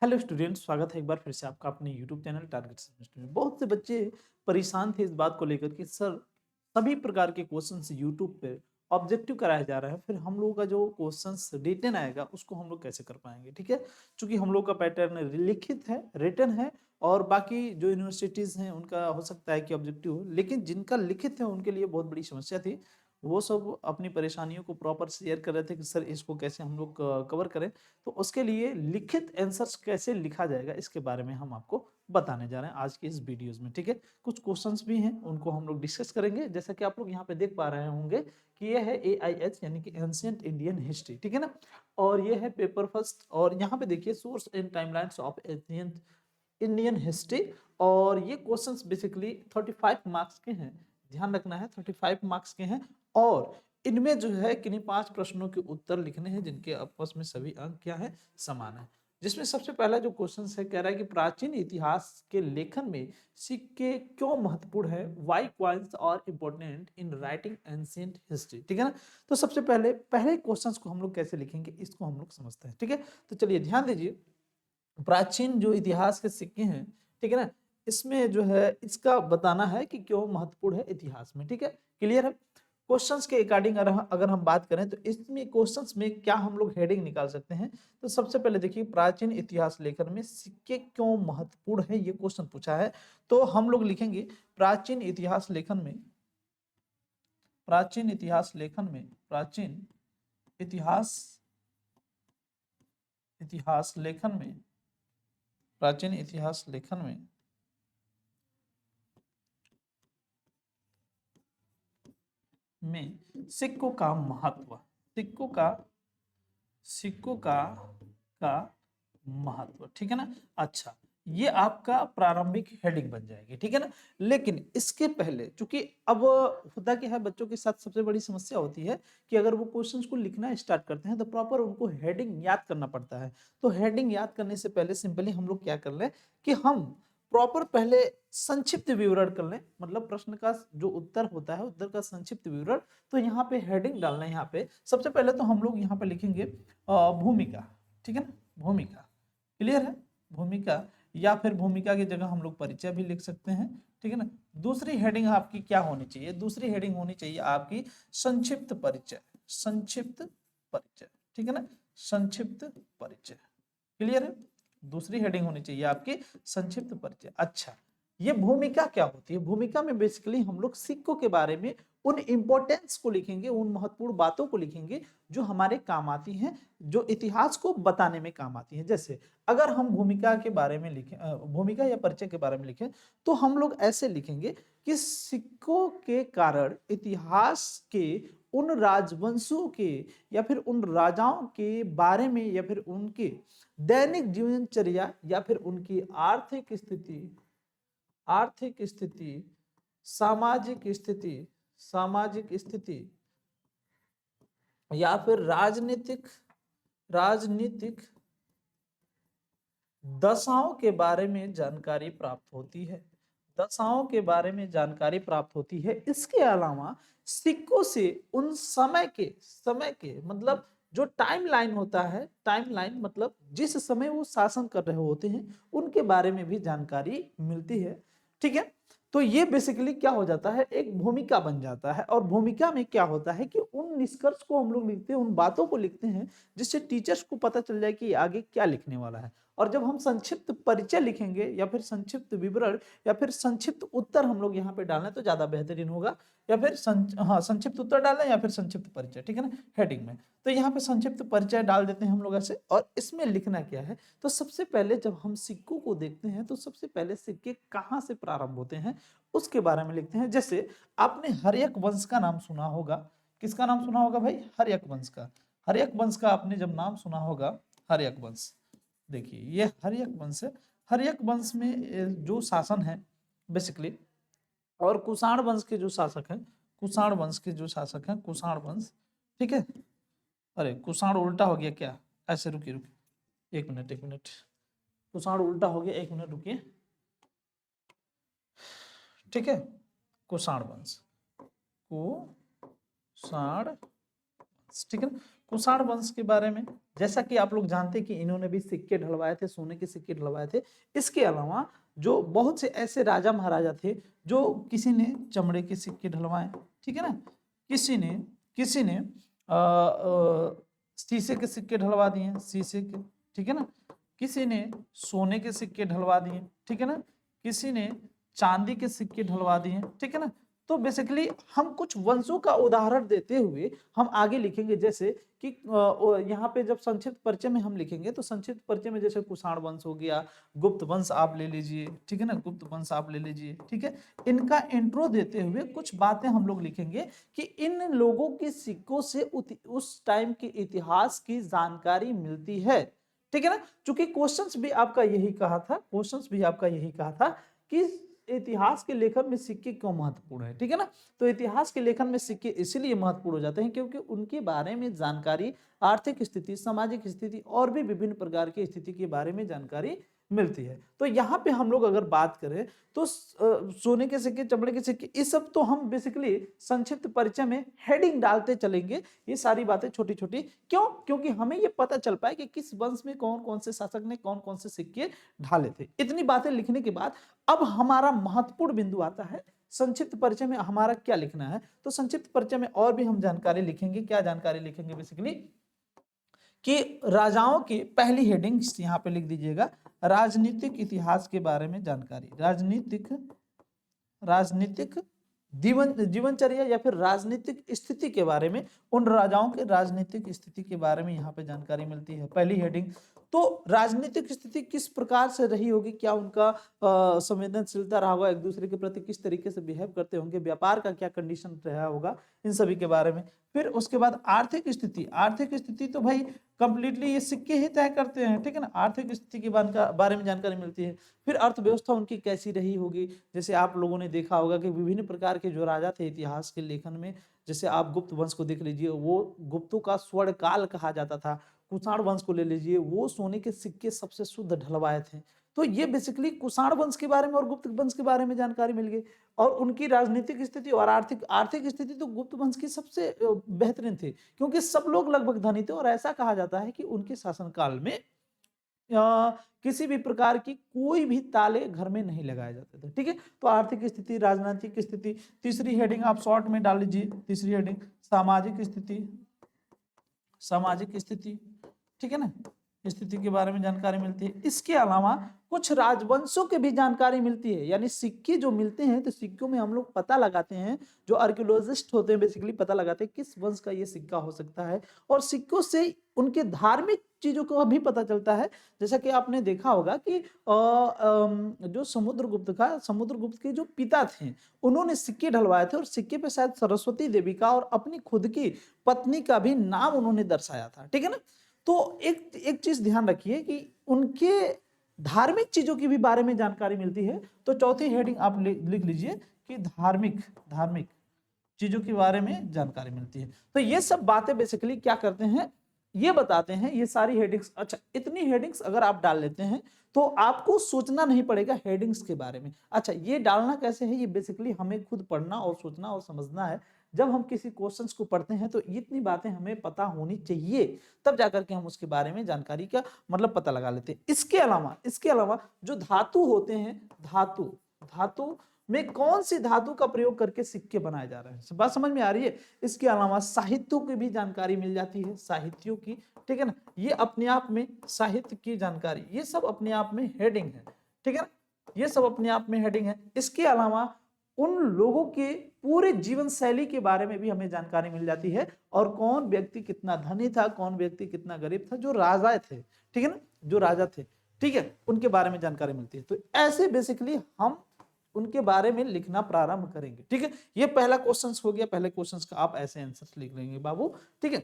Hello students, स्वागत है एक बार फिर से आपका अपने यूट्यूब चैनल टारगेट सेमेस्टर में। बहुत से बच्चे परेशान थे इस बात को लेकर कि सर सभी प्रकार के क्वेश्चंस यूट्यूब पे ऑब्जेक्टिव कराया जा रहा है, फिर हम लोगों का जो क्वेश्चंस रिटन आएगा उसको हम लोग कैसे कर पाएंगे। ठीक है, क्योंकि हम लोग का पैटर्न लिखित है, रिटन है, और बाकी जो यूनिवर्सिटीज हैं उनका हो सकता है कि ऑब्जेक्टिव हो, लेकिन जिनका लिखित है उनके लिए बहुत बड़ी समस्या थी। वो सब अपनी परेशानियों को प्रॉपर शेयर कर रहे थे कि सर इसको कैसे हम लोग कवर करें। तो उसके लिए लिखित आंसर्स कैसे लिखा जाएगा इसके बारे में हम आपको बताने जा रहे हैं आज की इस वीडियोस में। ठीक है, कुछ क्वेश्चंस भी हैं उनको हम लोग डिस्कस करेंगे। जैसा कि आप लोग यहाँ पे देख पा रहे होंगे कि ये है AIH यानी कि एंशिएंट इंडियन हिस्ट्री। ठीक है ना, और ये है पेपर फर्स्ट, और यहाँ पे देखिए source and timelines of ancient Indian history. और ये क्वेश्चंस बेसिकली 35 मार्क्स के हैं, ध्यान रखना है 35 मार्क्स के हैं। और इनमें जो है किन्हीं 5 प्रश्नों के उत्तर लिखने हैं जिनके आपस में सभी अंक क्या है, समान है। जिसमें सबसे पहला जो क्वेश्चन है कह रहा है कि प्राचीन इतिहास के लेखन में सिक्के क्यों महत्वपूर्ण है, why coins are important in writing ancient history. ठीक है ना, तो सबसे पहले पहले क्वेश्चंस को हम लोग कैसे लिखेंगे इसको हम लोग समझते हैं। ठीक है, तो चलिए ध्यान दीजिए। प्राचीन जो इतिहास के सिक्के हैं, ठीक है ना, इसमें जो है इसका बताना है कि क्यों महत्वपूर्ण है इतिहास में। ठीक है, क्लियर है। क्वेश्चंस के अकॉर्डिंग अगर हम बात करें तो इसमें क्वेश्चंस में क्या हम लोग हेडिंग निकाल सकते हैं। तो सबसे पहले देखिए, प्राचीन इतिहास लेखन में सिक्के क्यों महत्वपूर्ण है, ये क्वेश्चन पूछा है। तो हम लोग लिखेंगे प्राचीन इतिहास लेखन में, प्राचीन इतिहास लेखन में, प्राचीन इतिहास इतिहास लेखन में, प्राचीन इतिहास लेखन में सिक्कों का महत्व, सिक्कों का सिक्कों का महत्व। ठीक है ना, अच्छा, ये आपका प्रारंभिक हेडिंग बन जाएगी। ठीक है ना, लेकिन इसके पहले चूंकि अब होता क्या है, बच्चों के साथ सबसे बड़ी समस्या होती है कि अगर वो क्वेश्चंस को लिखना स्टार्ट करते हैं तो प्रॉपर उनको हेडिंग याद करना पड़ता है। तो हेडिंग याद करने से पहले सिंपली हम लोग क्या कर लें कि हम प्रॉपर पहले संक्षिप्त विवरण कर लें, मतलब प्रश्न का जो उत्तर होता है उत्तर का संक्षिप्त विवरण। तो यहाँ पे हेडिंग डालना है। यहाँ पे सबसे पहले तो हम लोग यहाँ पे लिखेंगे भूमिका। ठीक है ना, भूमिका, क्लियर है, भूमिका, या फिर भूमिका की जगह हम लोग परिचय भी लिख सकते हैं। ठीक है ना, दूसरी हेडिंग आपकी क्या होनी चाहिए, दूसरी हेडिंग होनी चाहिए आपकी संक्षिप्त परिचय, संक्षिप्त परिचय। ठीक है ना, संक्षिप्त परिचय, क्लियर है। दूसरी हेडिंग होनी चाहिए आपकी संक्षिप्त परिचय। अच्छा, ये भूमिका क्या होती है, भूमिका में बेसिकली हम लोग सिक्कों के बारे में उन इंपॉर्टेंस को लिखेंगे, उन महत्वपूर्ण बातों को लिखेंगे जो हमारे काम आती हैं, जो इतिहास को बताने में काम आती हैं। जैसे अगर हम भूमिका के बारे में लिखें, भूमिका या परिचय के बारे में लिखें, तो हम लोग ऐसे लिखेंगे कि सिक्कों के कारण इतिहास के उन राजवंशों के या फिर उन राजाओं के बारे में, या फिर उनके दैनिक जीवनचर्या, या फिर उनकी आर्थिक स्थिति, आर्थिक स्थिति, सामाजिक स्थिति, सामाजिक स्थिति, या फिर राजनीतिक, राजनीतिक दशाओं के बारे में जानकारी प्राप्त होती है, दशाओं के बारे में जानकारी प्राप्त होती है। इसके अलावा सिक्कों से उन समय के मतलब जो टाइमलाइन होता है, टाइमलाइन मतलब जिस समय वो शासन कर रहे होते हैं उनके बारे में भी जानकारी मिलती है। ठीक है, तो ये बेसिकली क्या हो जाता है, एक भूमिका बन जाता है। और भूमिका में क्या होता है कि उन निष्कर्ष को हम लोग लिखते हैं, उन बातों को लिखते हैं जिससे टीचर्स को पता चल जाए कि आगे क्या लिखने वाला है। और जब हम संक्षिप्त परिचय लिखेंगे या फिर संक्षिप्त विवरण या फिर संक्षिप्त उत्तर हम लोग यहाँ पे डालें तो ज्यादा बेहतरीन होगा। या फिर संक्षिप्त उत्तर डालें या फिर संक्षिप्त परिचय। ठीक है ना, हेडिंग में तो यहाँ पे संक्षिप्त परिचय डाल देते हैं हम लोग ऐसे। और इसमें लिखना क्या है, तो सबसे पहले जब हम सिक्कों को देखते हैं तो सबसे पहले सिक्के कहाँ से प्रारंभ होते हैं उसके बारे में लिखते हैं। जैसे आपने हर्यक वंश का नाम सुना होगा, किसका नाम सुना होगा भाई, हर्यक वंश का। हर्यक वंश का आपने जब नाम सुना होगा, हर्यक वंश, देखिए ये हर्यक वंश है। हर्यक वंश में जो शासन है बेसिकली, और कुषाण वंश के जो शासक हैं, कुषाण वंश के जो शासक हैं, कुषाण वंश। ठीक है, अरे कुषाण उल्टा हो गया क्या, ऐसे रुकिए रुकिए, एक मिनट एक मिनट, कुषाण उल्टा हो गया, एक मिनट रुकिए। ठीक है, कुषाण वंश, कुषाण, ठीक है ना, कुषाण वंश के बारे में, जैसा कि आप लोग जानते हैं कि इन्होंने भी सिक्के ढलवाए थे, सोने के सिक्के ढलवाए थे। इसके अलावा जो बहुत से ऐसे राजा महाराजा थे जो किसी ने चमड़े के सिक्के ढलवाए, ठीक है ना, किसी ने शीशे के सिक्के ढलवा दिए, शीशे के, ठीक है ना, किसी ने सोने के सिक्के ढलवा दिए, ठीक है ना, किसी ने चांदी के सिक्के ढलवा दिए, ठीक है ना। तो बेसिकली हम कुछ वंशों का उदाहरण देते हुए हम आगे लिखेंगे, जैसे कि यहाँ पे जब संक्षिप्त परिचय में हम लिखेंगे तो संक्षिप्त परिचय में जैसे कुषाण वंश हो गया, गुप्त वंश आप ले लीजिए, ठीक है ना, गुप्त वंश आप ले लीजिए, ठीक है। इनका इंट्रो देते हुए कुछ बातें हम लोग लिखेंगे कि इन लोगों के सिक्कों से उस टाइम के इतिहास की जानकारी मिलती है, ठीक है ना। चूंकि क्वेश्चंस भी आपका यही कहा था कि इतिहास के लेखन में सिक्के क्यों महत्वपूर्ण है, ठीक है ना। तो इतिहास के लेखन में सिक्के इसीलिए महत्वपूर्ण हो जाते हैं क्योंकि उनके बारे में जानकारी, आर्थिक स्थिति, सामाजिक स्थिति और भी विभिन्न प्रकार की स्थिति के बारे में जानकारी मिलती है। तो यहाँ पे हम लोग अगर बात करें तो सोने के सिक्के, चमड़े के सिक्के, ये सब तो हम बेसिकली संक्षिप्त परिचय में हेडिंग डालते चलेंगे। ये सारी बातें छोटी छोटी, क्यों? क्योंकि हमें ये पता चल पाए कि किस वंश में कौन कौन से शासक ने कौन कौन से सिक्के ढाले थे। इतनी बातें लिखने के बाद अब हमारा महत्वपूर्ण बिंदु आता है, संक्षिप्त परिचय में हमारा क्या लिखना है। तो संक्षिप्त परिचय में और भी हम जानकारी लिखेंगे। क्या जानकारी लिखेंगे? बेसिकली कि राजाओं की पहली हेडिंग्स यहाँ पे लिख दीजिएगा, राजनीतिक इतिहास के बारे में जानकारी, राजनीतिक जीवनचर्या या फिर राजनीतिक स्थिति के बारे में, उन राजाओं के राजनीतिक स्थिति के बारे में यहाँ पे जानकारी मिलती है, पहली हेडिंग। तो राजनीतिक स्थिति किस प्रकार से रही होगी, क्या उनका संवेदनशीलता रहा होगा, एक दूसरे के प्रति किस तरीके से बिहेव करते होंगे, व्यापार का क्या कंडीशन रहा होगा, इन सभी के बारे में। फिर उसके बाद आर्थिक स्थिति तो भाई कंप्लीटली ये सिक्के ही तय करते हैं, ठीक है ना। आर्थिक स्थिति के बारे में जानकारी मिलती है। फिर अर्थव्यवस्था उनकी कैसी रही होगी, जैसे आप लोगों ने देखा होगा कि विभिन्न प्रकार के जो राजा थे इतिहास के लेखन में, जैसे आप गुप्त वंश को देख लीजिए, वो गुप्तों का स्वर्ण काल कहा जाता था। कुषाण वंश को ले लीजिए, वो सोने के सिक्के सबसे शुद्ध ढलवाए थे। तो ये बेसिकली कुषाण वंश के बारे में और गुप्त वंश के बारे में जानकारी मिल गई। और उनकी राजनीतिक स्थिति और आर्थिक स्थिति तो गुप्त वंश की सबसे बेहतरीन थी, क्योंकि सब लोग लगभग धनी थे और ऐसा कहा जाता है कि उनके शासनकाल में किसी भी प्रकार की कोई भी ताले घर में नहीं लगाए जाते थे, ठीक है। तो आर्थिक स्थिति, राजनीतिक स्थिति। तीसरी हेडिंग आप शॉर्ट में डाल लीजिए, तीसरी हेडिंग सामाजिक स्थिति, ठीक है ना, स्थिति के बारे में जानकारी मिलती है। इसके अलावा कुछ राजवंशों की भी जानकारी मिलती है, यानी सिक्के जो मिलते हैं तो सिक्कों में हम लोग पता लगाते हैं, जो आर्कियोलॉजिस्ट होते हैं बेसिकली पता लगाते हैं किस वंश का ये सिक्का हो सकता है। और सिक्कों से उनके धार्मिक चीजों को भी पता चलता है। जैसा कि आपने देखा होगा कि जो समुद्रगुप्त के जो पिता थे, उन्होंने सिक्के ढलवाए थे और सिक्के पे शायद सरस्वती देवी का और अपनी खुद की पत्नी का भी नाम उन्होंने दर्शाया था, ठीक है ना। तो एक चीज ध्यान रखिए कि उनके धार्मिक चीजों की भी बारे में जानकारी मिलती है। तो चौथी हेडिंग आप लिख लीजिए कि धार्मिक चीजों के बारे में जानकारी मिलती है। तो ये सब बातें बेसिकली क्या करते हैं, ये बताते हैं, ये सारी हेडिंग्स। अच्छा, इतनी हेडिंग्स अगर आप डाल लेते हैं तो आपको सोचना नहीं पड़ेगा हेडिंग्स के बारे में। अच्छा, ये डालना कैसे है, ये बेसिकली हमें खुद पढ़ना और सोचना और समझना है। जब हम किसी क्वेश्चंस को पढ़ते हैं तो इतनी बातें हमें पता होनी चाहिए, तब जाकर के हम उसके बारे में जानकारी का मतलब पता लगा लेते हैं। इसके अलावा जो धातु होते हैं, धातु में कौन सी धातु का प्रयोग करके सिक्के बनाए जा रहे हैं, बात समझ में आ रही है। इसके अलावा साहित्यों की भी जानकारी मिल जाती है, साहित्यों की, ठीक है ना। ये अपने आप में साहित्य की जानकारी, ये सब अपने आप में हेडिंग है, ठीक है ना, ये सब अपने आप में हेडिंग है। इसके अलावा उन लोगों के पूरे जीवन शैली के बारे में भी हमें जानकारी मिल जाती है, और कौन व्यक्ति कितना धनी था, कौन व्यक्ति कितना गरीब था, जो राजा थे, ठीक है ना, जो राजा थे, ठीक है, उनके बारे में जानकारी मिलती है। तो ऐसे बेसिकली हम उनके बारे में लिखना प्रारंभ करेंगे, ठीक है। ये पहला क्वेश्चन हो गया, पहले क्वेश्चन का आप ऐसे आंसर लिख लेंगे बाबू, ठीक है।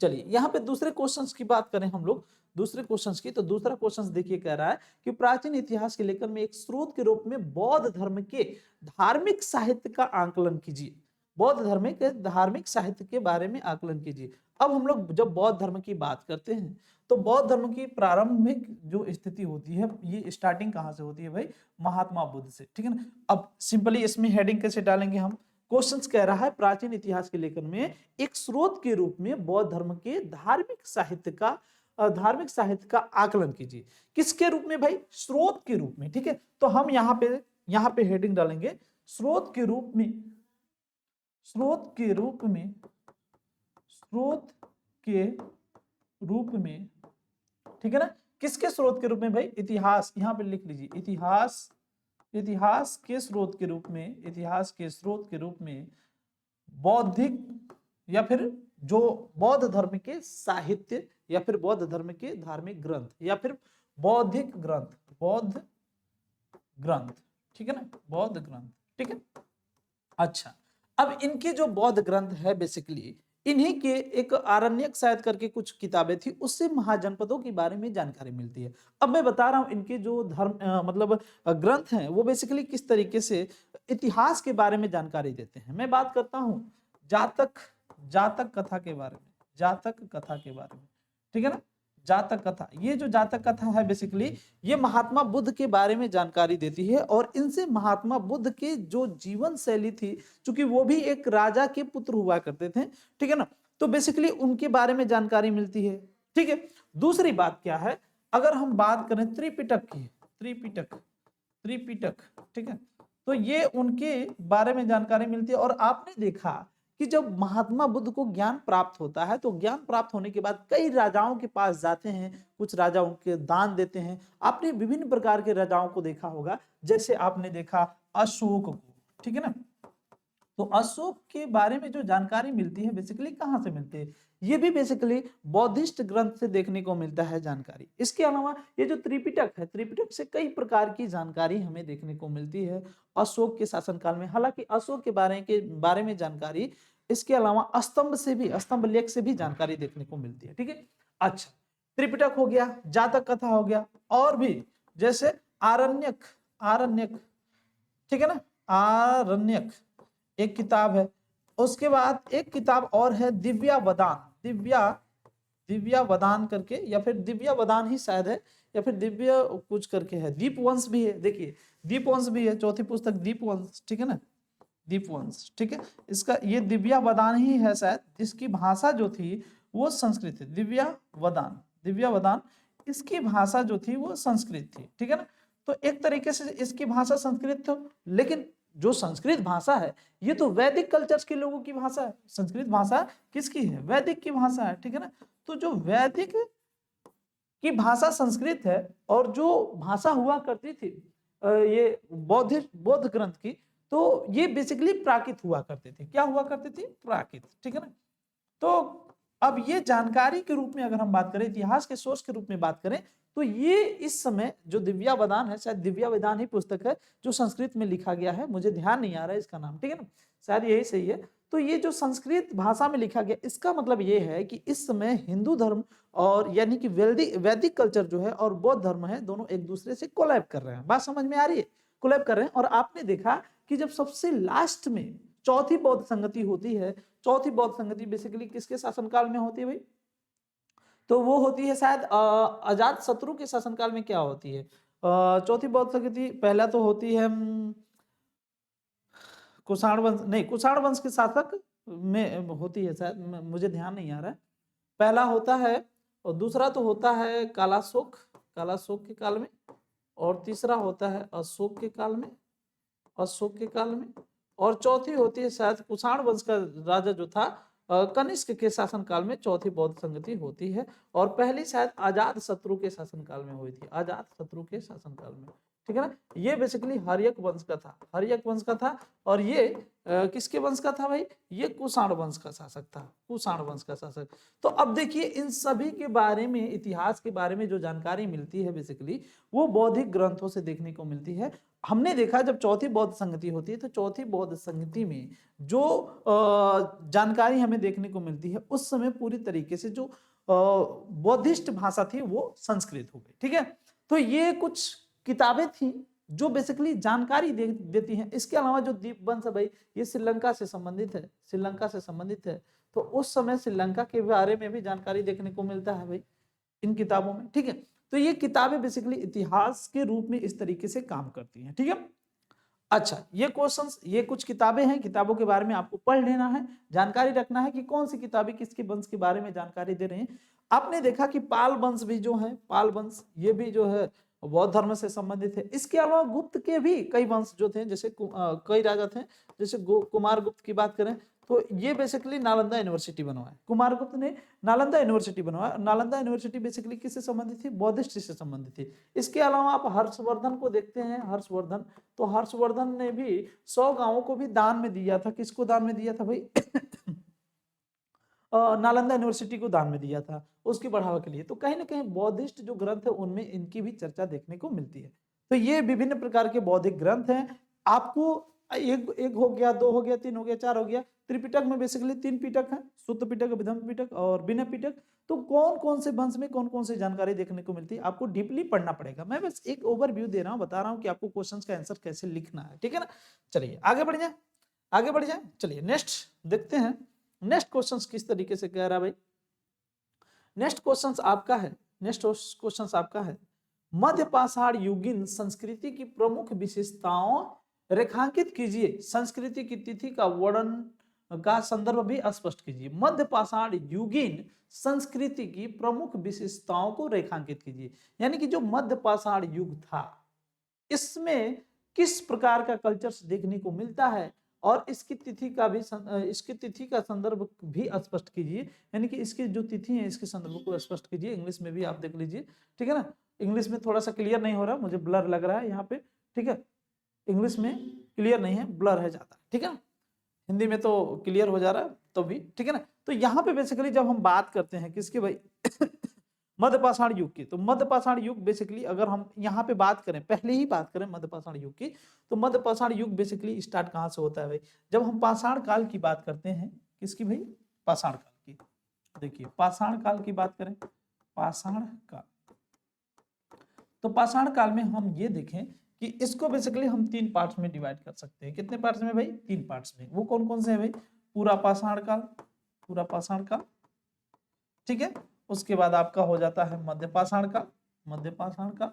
चलिए यहाँ पे दूसरे क्वेश्चंस की बात करें हम लोग, दूसरे क्वेश्चंस की। तो दूसरा क्वेश्चन देखिए, कह रहा है कि प्राचीन इतिहास के लेखन में एक स्रोत के रूप में बौद्ध धर्म के धार्मिक साहित्य का आकलन कीजिए, बौद्ध धर्म के धार्मिक साहित्य के बारे में आकलन कीजिए। अब हम लोग जब बौद्ध धर्म की बात करते हैं तो बौद्ध धर्म की प्रारंभिक जो स्थिति होती है, ये स्टार्टिंग कहाँ से होती है भाई, महात्मा बुद्ध से, ठीक है ना। अब सिंपली इसमें हेडिंग कैसे डालेंगे हम, क्वेश्चंस कह रहा है प्राचीन इतिहास के लेखन में एक स्रोत के रूप में बौद्ध धर्म के धार्मिक साहित्य का आकलन कीजिए। किसके रूप में भाई? स्रोत के रूप में। ठीक है, तो हम यहाँ पे हेडिंग डालेंगे स्रोत के रूप में, स्रोत के रूप में, स्रोत के रूप में। ठीक है ना, किसके स्रोत के रूप में भाई? इतिहास, यहां पे लिख लीजिए इतिहास, इतिहास के स्रोत के रूप में, इतिहास के स्रोत के रूप में बौद्धिक या फिर जो बौद्ध धर्म के साहित्य या फिर बौद्ध धर्म के धार्मिक ग्रंथ या फिर बौद्धिक ग्रंथ, बौद्ध ग्रंथ। ठीक है ना, बौद्ध ग्रंथ। ठीक है, अच्छा, अब इनके जो बौद्ध ग्रंथ है बेसिकली इन्हीं के एक आरण्यक शायद करके कुछ किताबें थी, उससे महाजनपदों के बारे में जानकारी मिलती है। अब मैं बता रहा हूं इनके जो मतलब ग्रंथ हैं वो बेसिकली किस तरीके से इतिहास के बारे में जानकारी देते हैं। मैं बात करता हूं जातक कथा के बारे में, जातक कथा के बारे में। ठीक है ना, जातक कथा, ये जो जातक कथा है बेसिकली ये महात्मा बुद्ध के बारे में जानकारी देती है और इनसे महात्मा बुद्ध के जो जीवन शैली थी, चूंकि वो भी एक राजा के पुत्र हुआ करते थे, ठीक है ना, तो बेसिकली उनके बारे में जानकारी मिलती है। ठीक है, दूसरी बात क्या है, अगर हम बात करें त्रिपिटक की, त्रिपिटक, ठीक है, तो ये उनके बारे में जानकारी मिलती है। और आपने देखा कि जब महात्मा बुद्ध को ज्ञान प्राप्त होता है तो ज्ञान प्राप्त होने के बाद कई राजाओं के पास जाते हैं, कुछ राजा उनके दान देते हैं। आपने विभिन्न प्रकार के राजाओं को देखा होगा, जैसे आपने देखा अशोक को। ठीक है ना, तो अशोक के बारे में जो जानकारी मिलती है बेसिकली कहां से मिलती है? ये भी बेसिकली बौद्धिस्ट ग्रंथ से देखने को मिलता है जानकारी। इसके अलावा ये जो त्रिपिटक है, त्रिपिटक से कई प्रकार की जानकारी हमें देखने को मिलती है अशोक के शासनकाल में। हालांकि अशोक के बारे में जानकारी इसके अलावा स्तंभ से भी, स्तंभ लेख से भी जानकारी देखने को मिलती है। ठीक है, अच्छा, त्रिपिटक हो गया, जातक कथा हो गया, और भी जैसे आरण्यक, आरण्यक, ठीक है ना, आरण्यक एक किताब है। उसके बाद एक किताब और है दिव्यावदान, दिव्यावदान करके, या फिर दिव्यावदान ही शायद है, या फिर दिव्य कुछ करके है। दीपवंश भी है, देखिए दीपवंश भी है, चौथी पुस्तक दीपवंश। ठीक है ना, दीपवंश। ठीक है, इसका ये दिव्यावदान ही है शायद, जिसकी भाषा जो थी वो संस्कृत है। दिव्यावदान, दिव्यावदान, इसकी भाषा जो थी वो संस्कृत थी। ठीक है ना, तो एक तरीके से इसकी भाषा संस्कृत थी, लेकिन जो संस्कृत भाषा है ये तो वैदिक कल्चर्स के लोगों की भाषा है। संस्कृत भाषा किसकी है? वैदिक की भाषा है। ठीक है ना, तो जो वैदिक की भाषा संस्कृत है और जो भाषा हुआ करती थी ये बौद्ध ग्रंथ की, तो ये बेसिकली प्राकृत हुआ करते थे। क्या हुआ करते थे? प्राकृत। ठीक है ना, तो अब ये जानकारी के रूप में अगर हम बात करें, इतिहास के सोर्स के रूप में बात करें, तो ये इस समय जो दिव्यावदान है, शायद दिव्यावदान ही पुस्तक है जो संस्कृत में लिखा गया है, मुझे ध्यान नहीं आ रहा है इसका नाम। ठीक है ना, शायद यही सही है। तो ये जो संस्कृत भाषा में लिखा गया, इसका मतलब ये है कि इस समय हिंदू धर्म और यानी कि वैदिक कल्चर जो है और बौद्ध धर्म है, दोनों एक दूसरे से कोलैब कर रहे हैं। बात समझ में आ रही है? कोलैब कर रहे हैं। और आपने देखा कि जब सबसे लास्ट में चौथी बौद्ध संगति होती है, चौथी बौद्ध संगति बेसिकली किसके शासनकाल में होती है भाई? तो वो होती है शायद अजात शत्रु के शासनकाल में। क्या होती है चौथी बौद्ध संगति? पहला तो होती है कुषाण वंश, नहीं, कुषाण वंश के शासक में होती है शायद, मुझे ध्यान नहीं आ रहा है। पहला होता है, और दूसरा तो होता है कालाशोक, कालाशोक के काल में, और तीसरा होता है अशोक के काल में, अशोक के काल में, और चौथी होती है शायद कुषाण वंश का राजा जो था कनिष्क के शासनकाल में चौथी बौद्ध संगति होती है। और पहली शायद अजात शत्रु के शासनकाल में हुई थी, अजात शत्रु के शासनकाल में। ठीक है ना, ये बेसिकली हर्यक वंश का था, हर्यक वंश का था। और ये किसके वंश का था भाई? ये कुषाण वंश का शासक था, कुषाण वंश का शासक। तो अब देखिए इन सभी के बारे में, इतिहास के बारे में जो जानकारी मिलती है बेसिकली वो बौद्धिक ग्रंथों से देखने को मिलती है। हमने देखा जब चौथी बौद्ध संगति होती है तो चौथी बौद्ध संगति में जो जानकारी हमें देखने को मिलती है उस समय पूरी तरीके से जो बौद्धिस्ट भाषा थी वो संस्कृत हो गई। ठीक है, तो ये कुछ किताबें थी जो बेसिकली जानकारी देती हैं। इसके अलावा जो दीपवंश है भाई, ये श्रीलंका से संबंधित है, श्रीलंका से संबंधित है। तो उस समय श्रीलंका के बारे में भी जानकारी देखने को मिलता है भाई इन किताबों में। ठीक है, तो ये किताबें बेसिकली इतिहास के रूप में इस तरीके से काम करती हैं। ठीक है, अच्छा, ये क्वेश्चंस, ये कुछ किताबें हैं, किताबों के बारे में आपको पढ़ लेना है, जानकारी रखना है कि कौन सी किताबें किसके वंश के बारे में जानकारी दे रही हैं। आपने देखा कि पाल वंश भी जो है, पाल वंश ये भी जो है बौद्ध धर्म से संबंधित है। इसके अलावा गुप्त के भी कई वंश जो थे, जैसे कई राजा थे, जैसे कुमार गुप्त की बात करें तो ये बेसिकली नालंदा यूनिवर्सिटी बनवाया, कुमार गुप्त ने नालंदा यूनिवर्सिटी बनवाया। नालंदा यूनिवर्सिटी बेसिकली किससे संबंधित थी? बौद्ध हिस्ट्री से संबंधित थी। इसके अलावा आप हर्षवर्धन को देखते हैं, हर्षवर्धन, तो हर्षवर्धन ने भी 100 गांवों को भी दान में दिया था। किसको दान में दिया था भाई? नालंदा यूनिवर्सिटी को दान में दिया था उसकी बढ़ावा के लिए। तो कहीं ना कहीं बौद्धिस्ट जो ग्रंथ है उनमें इनकी भी चर्चा देखने को मिलती है। तो ये विभिन्न प्रकार के बौद्धिक ग्रंथ हैं। आपको एक हो गया, दो हो गया, तीन हो गया, चार हो गया। त्रिपिटक में बेसिकली 3 पिटक है, शुद्ध पिटक, विधम्म पिटक और विनय पिटक। तो कौन कौन से वंश में कौन कौन से जानकारी देखने को मिलती है आपको डीपली पढ़ना पड़ेगा। मैं बस एक ओवरव्यू दे रहा हूं, बता रहा हूं कि आपको क्वेश्चंस का आंसर कैसे लिखना है, ठीक है ना। चलिए आगे बढ़ जाए, आगे बढ़ जाए। चलिए नेक्स्ट देखते हैं, नेक्स्ट क्वेश्चंस किस तरीके से कह रहा है भाई। नेक्स्ट क्वेश्चंस आपका है, नेक्स्ट क्वेश्चंस आपका है, मध्य पाषाण युगीन संस्कृति की प्रमुख विशेषताओं रेखांकित कीजिए। संस्कृति की तिथि का वर्णन का संदर्भ भी स्पष्ट कीजिए। मध्य पाषाण युगीन संस्कृति की प्रमुख विशेषताओं को रेखांकित कीजिए। यानी कि जो मध्य पाषाण युग था इसमें किस प्रकार का कल्चर्स देखने को मिलता है और इसकी तिथि का भी इसकी तिथि का संदर्भ भी स्पष्ट कीजिए। यानी कि इसकी जो तिथि है इसके संदर्भ को स्पष्ट कीजिए। इंग्लिश में भी आप देख लीजिए, ठीक है ना। इंग्लिश में थोड़ा सा क्लियर नहीं हो रहा, मुझे ब्लर लग रहा है यहाँ पे, ठीक है। इंग्लिश में क्लियर नहीं है, ब्लर है ज्यादा, ठीक है। हिंदी में तो क्लियर हो जा रहा है तो भी, ठीक है ना। तो यहाँ पे बेसिकली जब हम बात करते हैं किसके भाई मध्य पाषाण युग की, तो मध्य पाषाण युग बेसिकली अगर हम यहाँ पे बात करें, पहले ही बात करें मध्य पाषाण युग की, तो मध्य पाषाण युग बेसिकली स्टार्ट कहाँ से होता है भाई? जब हम पाषाण काल की बात करते हैं, किसकी भाई? पाषाण काल की। देखिए पाषाण काल की बात करें, पाषाण काल, तो पाषाण काल में हम ये देखें कि इसको बेसिकली हम 3 पार्ट्स में डिवाइड कर सकते हैं। कितने पार्ट्स में भाई? 3 पार्ट्स में। वो कौन कौन से हैं भाई? पूरा पाषाण काल, पूरा पाषाण काल, ठीक है। उसके बाद आपका हो जाता है मध्य पाषाण काल, मध्य पाषाण काल,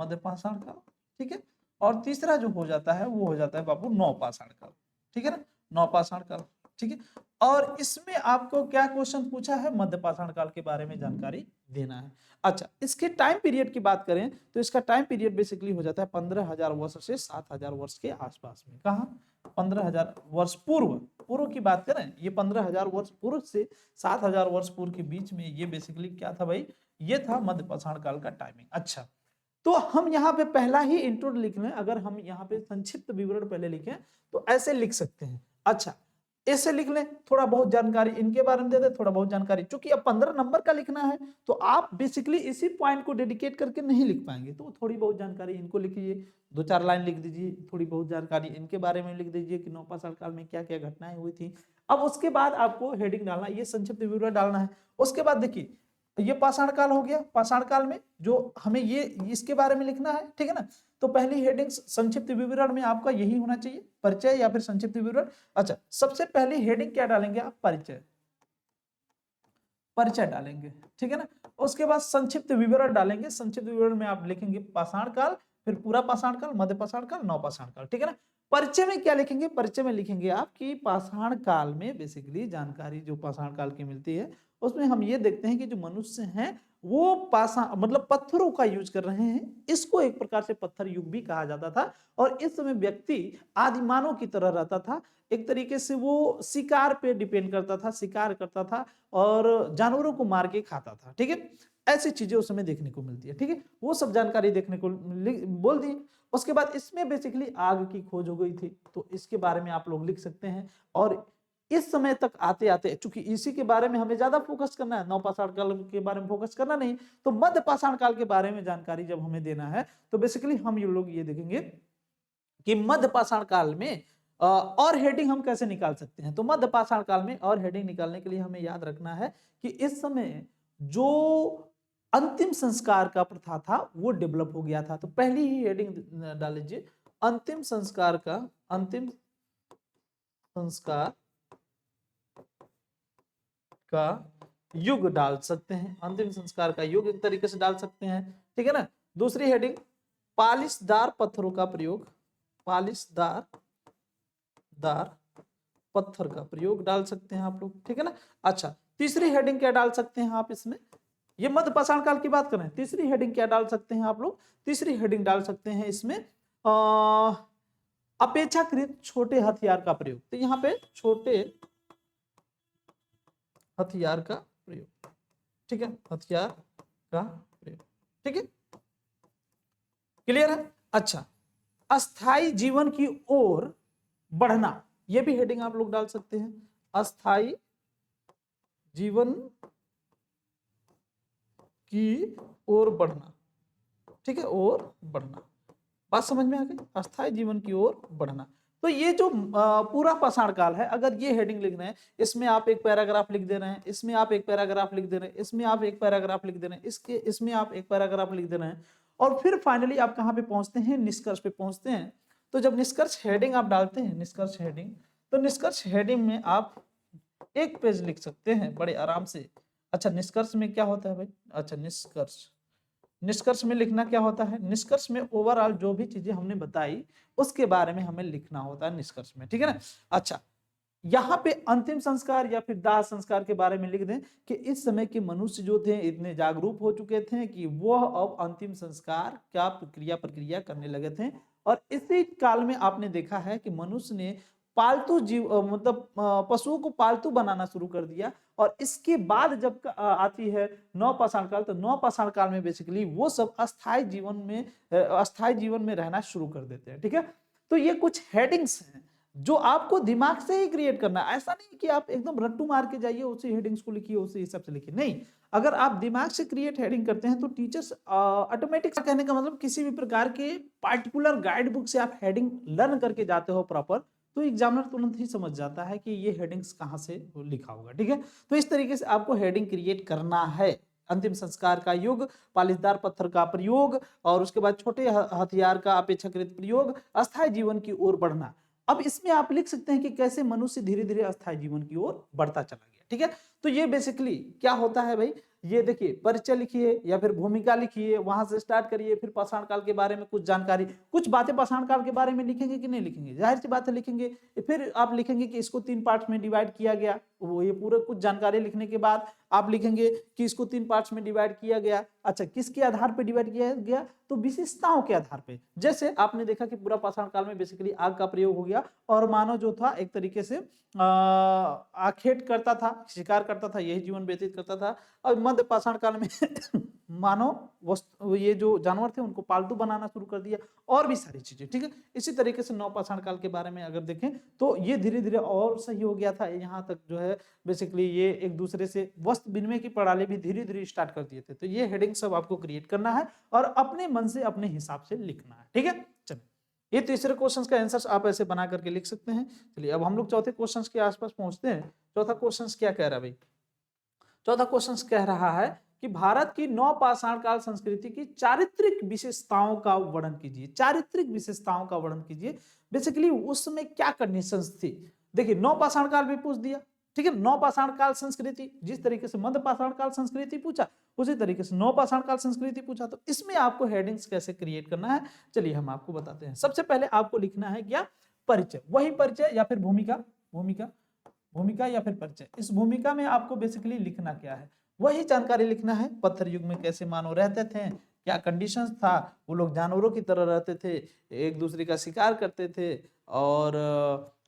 मध्य पाषाण काल, ठीक है। और तीसरा जो हो जाता है वो हो जाता है बाबू नवपाषाण काल, ठीक है ना, नवपाषाण काल, ठीक है। और इसमें आपको क्या क्वेश्चन पूछा है? मध्य पाषाण काल के बारे में जानकारी देना है। अच्छा, इसके टाइम पीरियड की बात करें तो इसका टाइम पीरियड बेसिकली हो जाता है 15,000 वर्ष से 7,000 वर्ष के आसपास में। कहाँ? 15,000 वर्ष पूर्व, पूर्व की बात करें, ये 15,000 वर्ष पूर्व से 7,000 वर्ष पूर्व के बीच में ये बेसिकली क्या था भाई? ये था मध्य पाषाण काल का टाइमिंग। अच्छा, तो हम यहाँ पे पहला ही इंट्रो लिख लें, अगर हम यहाँ पे संक्षिप्त विवरण पहले लिखें तो ऐसे लिख सकते हैं। अच्छा, ऐसे लिख लें, थोड़ा बहुत जानकारी इनके बारे में दे दे, थोड़ा बहुत जानकारी, चूंकि अब 15 नंबर का लिखना है तो आप बेसिकली इसी पॉइंट को डेडिकेट करके नहीं लिख पाएंगे, तो थोड़ी बहुत जानकारी इनको लिखिए, 2-4 लाइन लिख दीजिए, थोड़ी बहुत जानकारी इनके बारे में लिख दीजिए कि नवपाषाण काल में क्या क्या घटनाएं हुई थी। अब उसके बाद आपको हेडिंग डालना, ये संक्षिप्त विवरण डालना है। उसके बाद देखिए ये पाषाण काल हो गया, पाषाण काल में जो हमें ये इसके बारे में लिखना है, ठीक है ना। तो पहली हेडिंग संक्षिप्त विवरण में आपका यही होना चाहिए, परिचय या फिर संक्षिप्त विवरण। अच्छा, सबसे पहली हेडिंग क्या डालेंगे आप? परिचय, परिचय डालेंगे, ठीक है ना। उसके बाद संक्षिप्त विवरण डालेंगे, संक्षिप्त विवरण में आप लिखेंगे पाषाण काल, फिर पूरा पाषाण काल, मध्य पाषाण काल, नवपाषाण काल, ठीक है ना। परिचय में क्या लिखेंगे? परिचय में लिखेंगे आप कि पाषाण काल में बेसिकली जानकारी जो पाषाण काल की मिलती है उसमें हम ये देखते हैं कि जो मनुष्य हैं वो पाषाण मतलब पत्थरों का यूज कर रहे हैं। इसको एक प्रकार से पत्थर युग भी कहा जाता था। और इस समय व्यक्ति आदिमानव की तरह रहता था, एक तरीके से वो शिकार पे डिपेंड करता था, शिकार करता था और जानवरों को मार के खाता था, ठीक है। ऐसी चीजें उस समय देखने को मिलती है, ठीक है। वो सब जानकारी देखने को बोल दी। उसके बाद इसमें बेसिकली आग की खोज हो गई थी, तो इसके बारे में आप लोग लिख सकते हैं। और इस समय तक आते आते, चूंकि इसी के बारे में हमें ज्यादा फोकस करना है, नवपाषाण काल के बारे में फोकस करना नहीं, तो मध्य पाषाण काल के बारे में जानकारी जब हमें देना है तो बेसिकली हम ये लोग ये देखेंगे कि मध्य पाषाण काल में और हेडिंग हम कैसे निकाल सकते हैं। तो मध्य पाषाण काल में और हेडिंग निकालने के लिए हमें याद रखना है कि इस समय जो अंतिम संस्कार का प्रथा था वो डेवलप हो गया था। तो पहली ही हेडिंग डाल लीजिए, अंतिम संस्कार का, अंतिम संस्कार का युग डाल सकते हैं, अंतिम संस्कार का युग एक तरीके से डाल सकते हैं, ठीक है ना। दूसरी हेडिंग, पालिशदार पत्थरों का प्रयोग, पालिशदार दार पत्थर का प्रयोग डाल सकते हैं आप लोग, ठीक है ना। अच्छा, तीसरी हेडिंग क्या डाल सकते हैं आप इसमें, ये मध्य पाषाण काल की बात करें, तीसरी हेडिंग क्या डाल सकते हैं आप लोग, तीसरी हेडिंग डाल सकते हैं इसमें अपेक्षाकृत छोटे हथियार का प्रयोग। तो यहाँ पे छोटे हथियार का प्रयोग, ठीक है, हथियार का प्रयोग, ठीक है, क्लियर है। अच्छा, अस्थाई जीवन की ओर बढ़ना, ये भी हेडिंग आप लोग डाल सकते हैं, अस्थाई जीवन की ओर बढ़ना, ठीक है, ओर बढ़ना, बात समझ में आ गई, अस्थाई जीवन की ओर बढ़ना। तो ये जो पूरा पाषाण काल है, अगर ये हेडिंग लिख रहे हैं, इसमें आप एक पैराग्राफ लिख दे रहे हैं, इसमें आप एक पैराग्राफ लिख दे रहे हैं, इसमें आप एक पैराग्राफ लिख दे रहे हैं, इसमें आप एक पैराग्राफ लिख दे रहे हैं, और फिर फाइनली आप कहाँ पे पहुंचते हैं, निष्कर्ष पे पहुंचते हैं। तो जब निष्कर्ष हेडिंग आप डालते हैं, निष्कर्ष हेडिंग, तो निष्कर्ष हेडिंग में आप एक पेज लिख सकते हैं बड़े आराम से। अच्छा, निष्कर्ष में क्या होता है भाई, अच्छा निष्कर्ष में लिखना क्या होता है, निष्कर्ष में ओवरऑल जो भी चीजें हमने बताई उसके बारे में हमें लिखना होता है निष्कर्ष में, ठीक है ना। अच्छा, यहाँ पे अंतिम संस्कार या फिर दाह संस्कार के बारे में लिख दें कि इस समय के मनुष्य जो थे इतने जागरूक हो चुके थे कि वह अब अंतिम संस्कार क्या प्रक्रिया करने लगे थे। और इसी काल में आपने देखा है कि मनुष्य ने पालतू जीव मतलब पशुओं को पालतू बनाना शुरू कर दिया। और इसके बाद जब आती है नवपाषाण काल, तो नवपाषाण काल में बेसिकली वो सब अस्थाई जीवन में रहना शुरू कर देते हैं, ठीक है। तो ये कुछ हेडिंग्स हैं जो आपको दिमाग से ही क्रिएट करना है, ऐसा नहीं कि आप एकदम रट्टू मार के जाइए उसी हेडिंग्स को लिखिए उसी हिसाब से लिखिए, नहीं। अगर आप दिमाग से क्रिएट हेडिंग करते हैं तो टीचर्स ऑटोमेटिक, कहने का मतलब किसी भी प्रकार के पार्टिकुलर गाइड बुक से आप हेडिंग लर्न करके जाते हो प्रॉपर, तो एग्जामिनर तुरंत ही समझ जाता है कि ये हेडिंग्स कहाँ से लिखा होगा, ठीक है। तो इस तरीके से आपको हेडिंग क्रिएट करना है, अंतिम संस्कार का युग, पालिशदार पत्थर का प्रयोग, और उसके बाद छोटे हथियार का अपेक्षाकृत प्रयोग, अस्थायी जीवन की ओर बढ़ना। अब इसमें आप लिख सकते हैं कि कैसे मनुष्य धीरे धीरे अस्थायी जीवन की ओर बढ़ता चला गया, ठीक है। तो ये बेसिकली क्या होता है भाई, ये देखिए, परिचय लिखिए या फिर भूमिका लिखिए, वहां से स्टार्ट करिए, फिर पाषाण काल के बारे में कुछ जानकारी, कुछ बातें पाषाण काल के बारे में लिखेंगे कि नहीं लिखेंगे, जाहिर सी बात है लिखेंगे। फिर आप लिखेंगे कि इसको 3 पार्ट्स में डिवाइड किया गया, वो ये पूरा कुछ जानकारी लिखने के बाद आप लिखेंगे कि इसको 3 पार्ट्स में डिवाइड किया गया। अच्छा, किसके आधार पर डिवाइड किया गया, तो विशेषताओं के आधार पे। जैसे आपने देखा कि पूरा पाषाण काल में बेसिकली आग का प्रयोग हो गया, और मानव जो था एक तरीके से आखेट करता था, शिकार करता था, यही जीवन व्यतीत करता था। और मध्य पाषाण काल में मानव ये जो जानवर थे उनको पालतू बनाना शुरू कर दिया, और भी सारी चीजें, ठीक है। इसी तरीके से नवपाषाण काल के बारे में अगर देखें तो ये धीरे धीरे और सही हो गया था, यहाँ तक जो है बेसिकली ये एक दूसरे से वस्त्र विनिमय की प्रणाली भी धीरे धीरे स्टार्ट कर दिए थे। तो ये हेडिंग सब आपको क्रिएट करना है और अपने मन से अपने हिसाब से लिखना है, ठीक है। चलिए, ये तीसरे क्वेश्चन का आंसर आप ऐसे बना करके लिख सकते हैं। चलिए, अब हम लोग चौथे क्वेश्चन के आसपास पहुंचते हैं। चौथा क्वेश्चन क्या कह रहा है भाई, चौथा क्वेश्चन कह रहा है कि भारत की नवपाषाण काल संस्कृति की चारित्रिक विशेषताओं का वर्णन कीजिए। चारित्रिक विशेषताओं का वर्णन कीजिए, बेसिकली उसमें क्या कंडीशंस थी। देखिए, नवपाषाण काल भी पूछ दिया, ठीक है, नवपाषाण काल संस्कृति, जिस तरीके से मध्य पाषाण काल संस्कृति पूछा उसी तरीके से नवपाषाण काल संस्कृति पूछा। तो इसमें आपको हेडिंग्स कैसे क्रिएट करना है, चलिए हम आपको बताते हैं। सबसे पहले आपको लिखना है क्या, परिचय, वही परिचय या फिर भूमिका या फिर परिचय। इस भूमिका में आपको बेसिकली लिखना क्या है, वही जानकारी लिखना है। पत्थर युग में कैसे मानव रहते थे, क्या कंडीशंस था, वो लोग जानवरों की तरह रहते थे, एक दूसरे का शिकार करते थे, और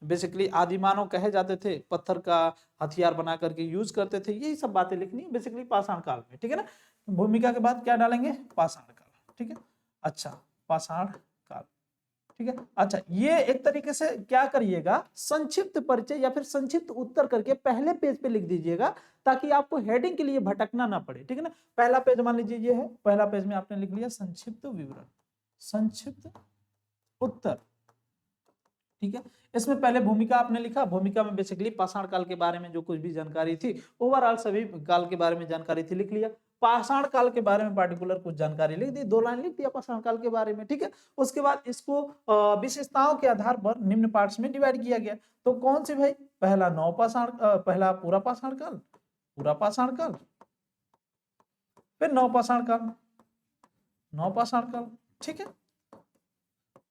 बेसिकली आदिमानव कहे जाते थे, पत्थर का हथियार बना करके यूज करते थे। यही सब बातें लिखनी है बेसिकली पाषाण काल में, ठीक है ना। भूमिका के बाद क्या डालेंगे, पाषाण काल, ठीक है। अच्छा, पाषाण काल, ठीक है। अच्छा, ये एक तरीके से क्या करिएगा, संक्षिप्त परिचय या फिर संक्षिप्त उत्तर करके पहले पेज पे लिख दीजिएगा, ताकि आपको हेडिंग के लिए भटकना ना पड़े, ठीक है ना। पहला पेज मान लीजिए ये है, पहला पेज में आपने लिख लिया संक्षिप्त विवरण, संक्षिप्त उत्तर, ठीक है। इसमें पहले भूमिका आपने लिखा, भूमिका में बेसिकली पाषाण काल के बारे में जो कुछ भी जानकारी थी, ओवरऑल सभी काल के बारे में जानकारी थी, लिख लिया। पाषाण काल के बारे में पार्टिकुलर कुछ जानकारी लिख दी, 2 लाइन लिख दिया पाषाण काल के बारे में, ठीक है। उसके बाद इसको विशेषताओं के आधार पर निम्न पार्ट्स में डिवाइड किया गया। तो कौन से भाई, पहला पहला पूरा पाषाण काल, फिर नवपाषाण काल, ठीक है।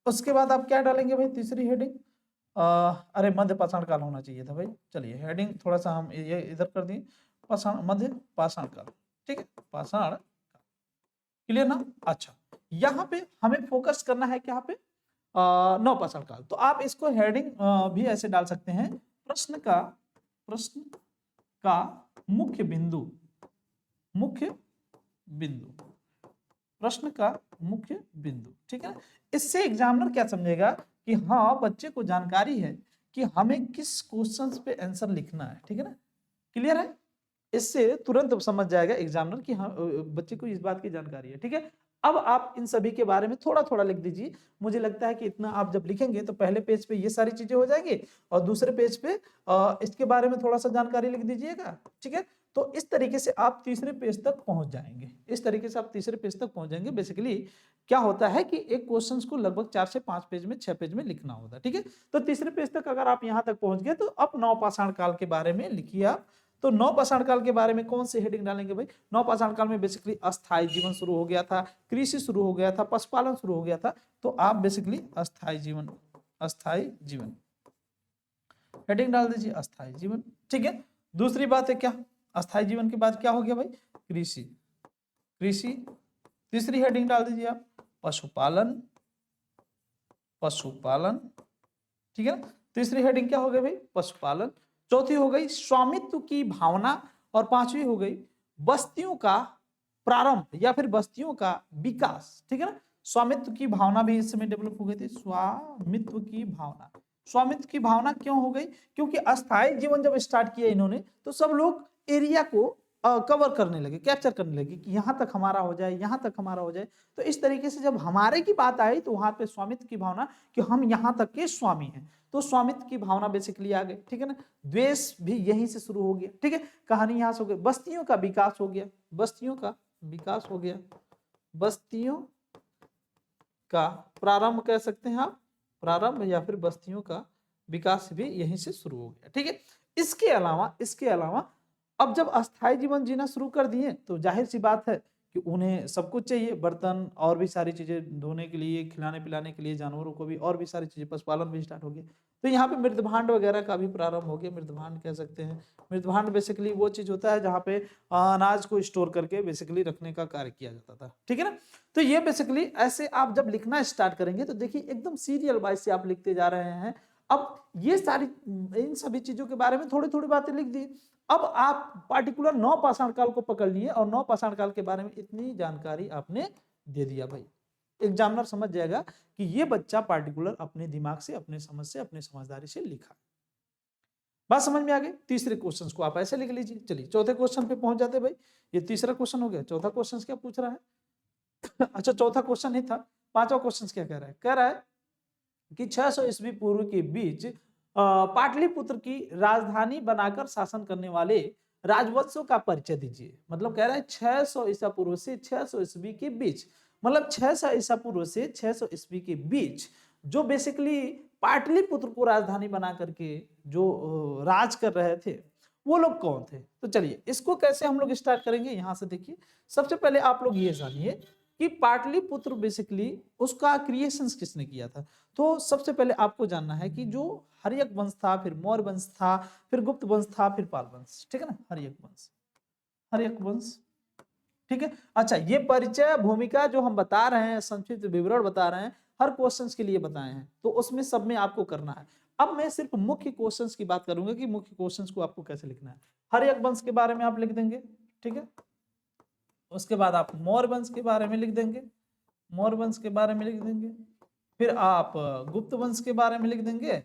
उसके बाद आप क्या डालेंगे भाई, तीसरी हेडिंग, अरे मध्य पाषाण काल होना चाहिए था भाई। चलिए हेडिंग थोड़ा सा हम ये इधर कर दिए, पाषाण, मध्य पाषाण काल, ठीक है, पाषाण, क्लियर ना। अच्छा, यहाँ पे हमें फोकस करना है क्या पे, नवपाषाण काल। तो आप इसको हेडिंग भी ऐसे डाल सकते हैं, प्रश्न का मुख्य बिंदु, मुख्य बिंदु, प्रश्न का मुख्य बिंदु, ठीक है। इससे एग्जामिनर क्या समझेगा कि हाँ बच्चे को जानकारी है कि हमें किस क्वेश्चंस पे आंसर लिखना है, ठीक है ना, क्लियर है। इससे तुरंत समझ जाएगा एग्जामिनर कि हाँ बच्चे को इस बात की जानकारी है, ठीक है। अब आप इन सभी के बारे में थोड़ा थोड़ा लिख दीजिए। मुझे लगता है कि इतना आप जब लिखेंगे तो पहले पेज पे ये सारी चीजें हो जाएंगी और दूसरे पेज पे इसके बारे में थोड़ा सा जानकारी लिख दीजिएगा, ठीक है। तो इस तरीके से आप तीसरे पेज तक पहुंच जाएंगे, इस तरीके से आप तीसरे पेज तक पहुंच जाएंगे। बेसिकली क्या होता है कि एक क्वेश्चन को लगभग 4 से 5 पेज में, 6 पेज में लिखना होता है, ठीक है। तो तीसरे पेज तक अगर आप यहां तक पहुंच गए तो अब नवपाषाण काल के बारे में लिखिए आप। तो नवपाषाण काल के बारे में कौन सी हेडिंग डालेंगे भाई, नवपाषाण काल में बेसिकली अस्थायी जीवन शुरू हो गया था, कृषि शुरू हो गया था, पशुपालन शुरू हो गया था। तो आप बेसिकली अस्थायी जीवन, अस्थायी जीवन हेडिंग डाल दीजिए, अस्थायी जीवन, ठीक है। दूसरी बात है क्या, अस्थायी जीवन के बाद क्या हो गया भाई, कृषि, कृषि। तीसरी हेडिंग डाल दीजिए आप पशुपालन, पशुपालन, ठीक है ना। तीसरी हेडिंग क्या हो गई भाई, पशुपालन। चौथी हो गई स्वामित्व की भावना, और पांचवी हो गई बस्तियों का प्रारंभ या फिर बस्तियों का विकास, ठीक है ना। स्वामित्व की भावना भी इस समय डेवलप हो गई थी, स्वामित्व की भावना। स्वामित्व की भावना क्यों हो गई, क्योंकि अस्थायी जीवन जब स्टार्ट किया इन्होंने तो सब लोग एरिया को कवर करने लगे, कैप्चर करने लगे कि यहां तक हमारा हो जाए, यहां तक हमारा हो जाए। तो इस तरीके से जब हमारे की बात आई तो वहां पे स्वामित्व की भावना कि हम यहां तक के स्वामी हैं, तो स्वामित्व की भावना बेसिकली आ गई, ठीक है ना। द्वेष भी यहीं से शुरू हो गया, ठीक है, कहानी यहां से हो गई। बस्तियों का विकास हो गया, बस्तियों का विकास हो गया, बस्तियों का प्रारंभ कह सकते हैं आप, प्रारंभ या फिर बस्तियों का विकास भी यहीं से शुरू हो गया, ठीक है। इसके अलावा अब जब अस्थायी जीवन जीना शुरू कर दिए तो जाहिर सी बात है कि उन्हें सब कुछ चाहिए, बर्तन और भी सारी चीजें धोने के लिए, खिलाने पिलाने के लिए जानवरों को भी, और भी सारी चीजें, पशुपालन भी स्टार्ट हो गया। तो यहाँ पे मृदभांड वगैरह का भी प्रारंभ हो गया, मृदभांड कह सकते हैं। मृदभांड बेसिकली वो चीज होता है जहाँ पे अनाज को स्टोर करके बेसिकली रखने का कार्य किया जाता था, ठीक है ना। तो ये बेसिकली ऐसे आप जब लिखना स्टार्ट करेंगे तो देखिए एकदम सीरियल वाइज से आप लिखते जा रहे हैं। अब ये सारी, इन सभी चीजों के बारे में थोड़ी थोड़ी बातें लिख दी। अब आप पार्टिकुलर नवपाषाण काल को पकड़ लिए और नवपाषाण काल के बारे में इतनी जानकारी आपने दे दिया भाई, एग्जामिनर समझ जाएगा कि ये बच्चा पार्टिकुलर अपने दिमाग से, अपने समझ से, अपने समझदारी से लिखा। बात समझ में आ गई। तीसरे क्वेश्चन को आप ऐसे लिख लीजिए। चलिए चौथे क्वेश्चन पे पहुंच जाते भाई। ये तीसरा क्वेश्चन हो गया, चौथा क्वेश्चन क्या पूछ रहा है अच्छा चौथा क्वेश्चन ही था, पांचवा क्वेश्चन क्या कह रहा है, कह रहा है कि 600 ईस्वी पूर्व के बीच पाटलिपुत्र की राजधानी बनाकर शासन करने वाले राजवंशों का परिचय दीजिए। मतलब कह रहा है 600 ईसा पूर्व से 600 ईस्वी के बीच, मतलब 600 ईसा पूर्व से 600 ईस्वी के बीच जो बेसिकली पाटलिपुत्र को राजधानी बना करके जो राज कर रहे थे वो लोग कौन थे। तो चलिए इसको कैसे हम लोग स्टार्ट करेंगे, यहां से देखिए। सबसे पहले आप लोग ये जानिए कि पाटलिपुत्र बेसिकली उसका क्रिएशन किसने किया था। तो सबसे पहले आपको जानना है कि जो हर्यक वंश था, फिर मौर्य वंश था, फिर गुप्त वंश था, फिर पाल वंश, ठीक है ना, हर्यक वंश, हर्यक वंश, ठीक है। अच्छा ये परिचय भूमिका जो हम बता रहे हैं, संक्षिप्त विवरण बता रहे हैं, हर क्वेश्चंस के लिए बताए हैं, तो उसमें सब में आपको करना है। अब मैं सिर्फ मुख्य क्वेश्चंस की बात करूंगा कि मुख्य क्वेश्चंस को आपको कैसे लिखना है। हर्यक वंश के बारे में आप लिख देंगे, ठीक है। उसके बाद आप मौर्य वंश के बारे में लिख देंगे, मौर्य वंश के बारे में लिख देंगे, फिर आप गुप्त वंश के बारे में लिख देंगे,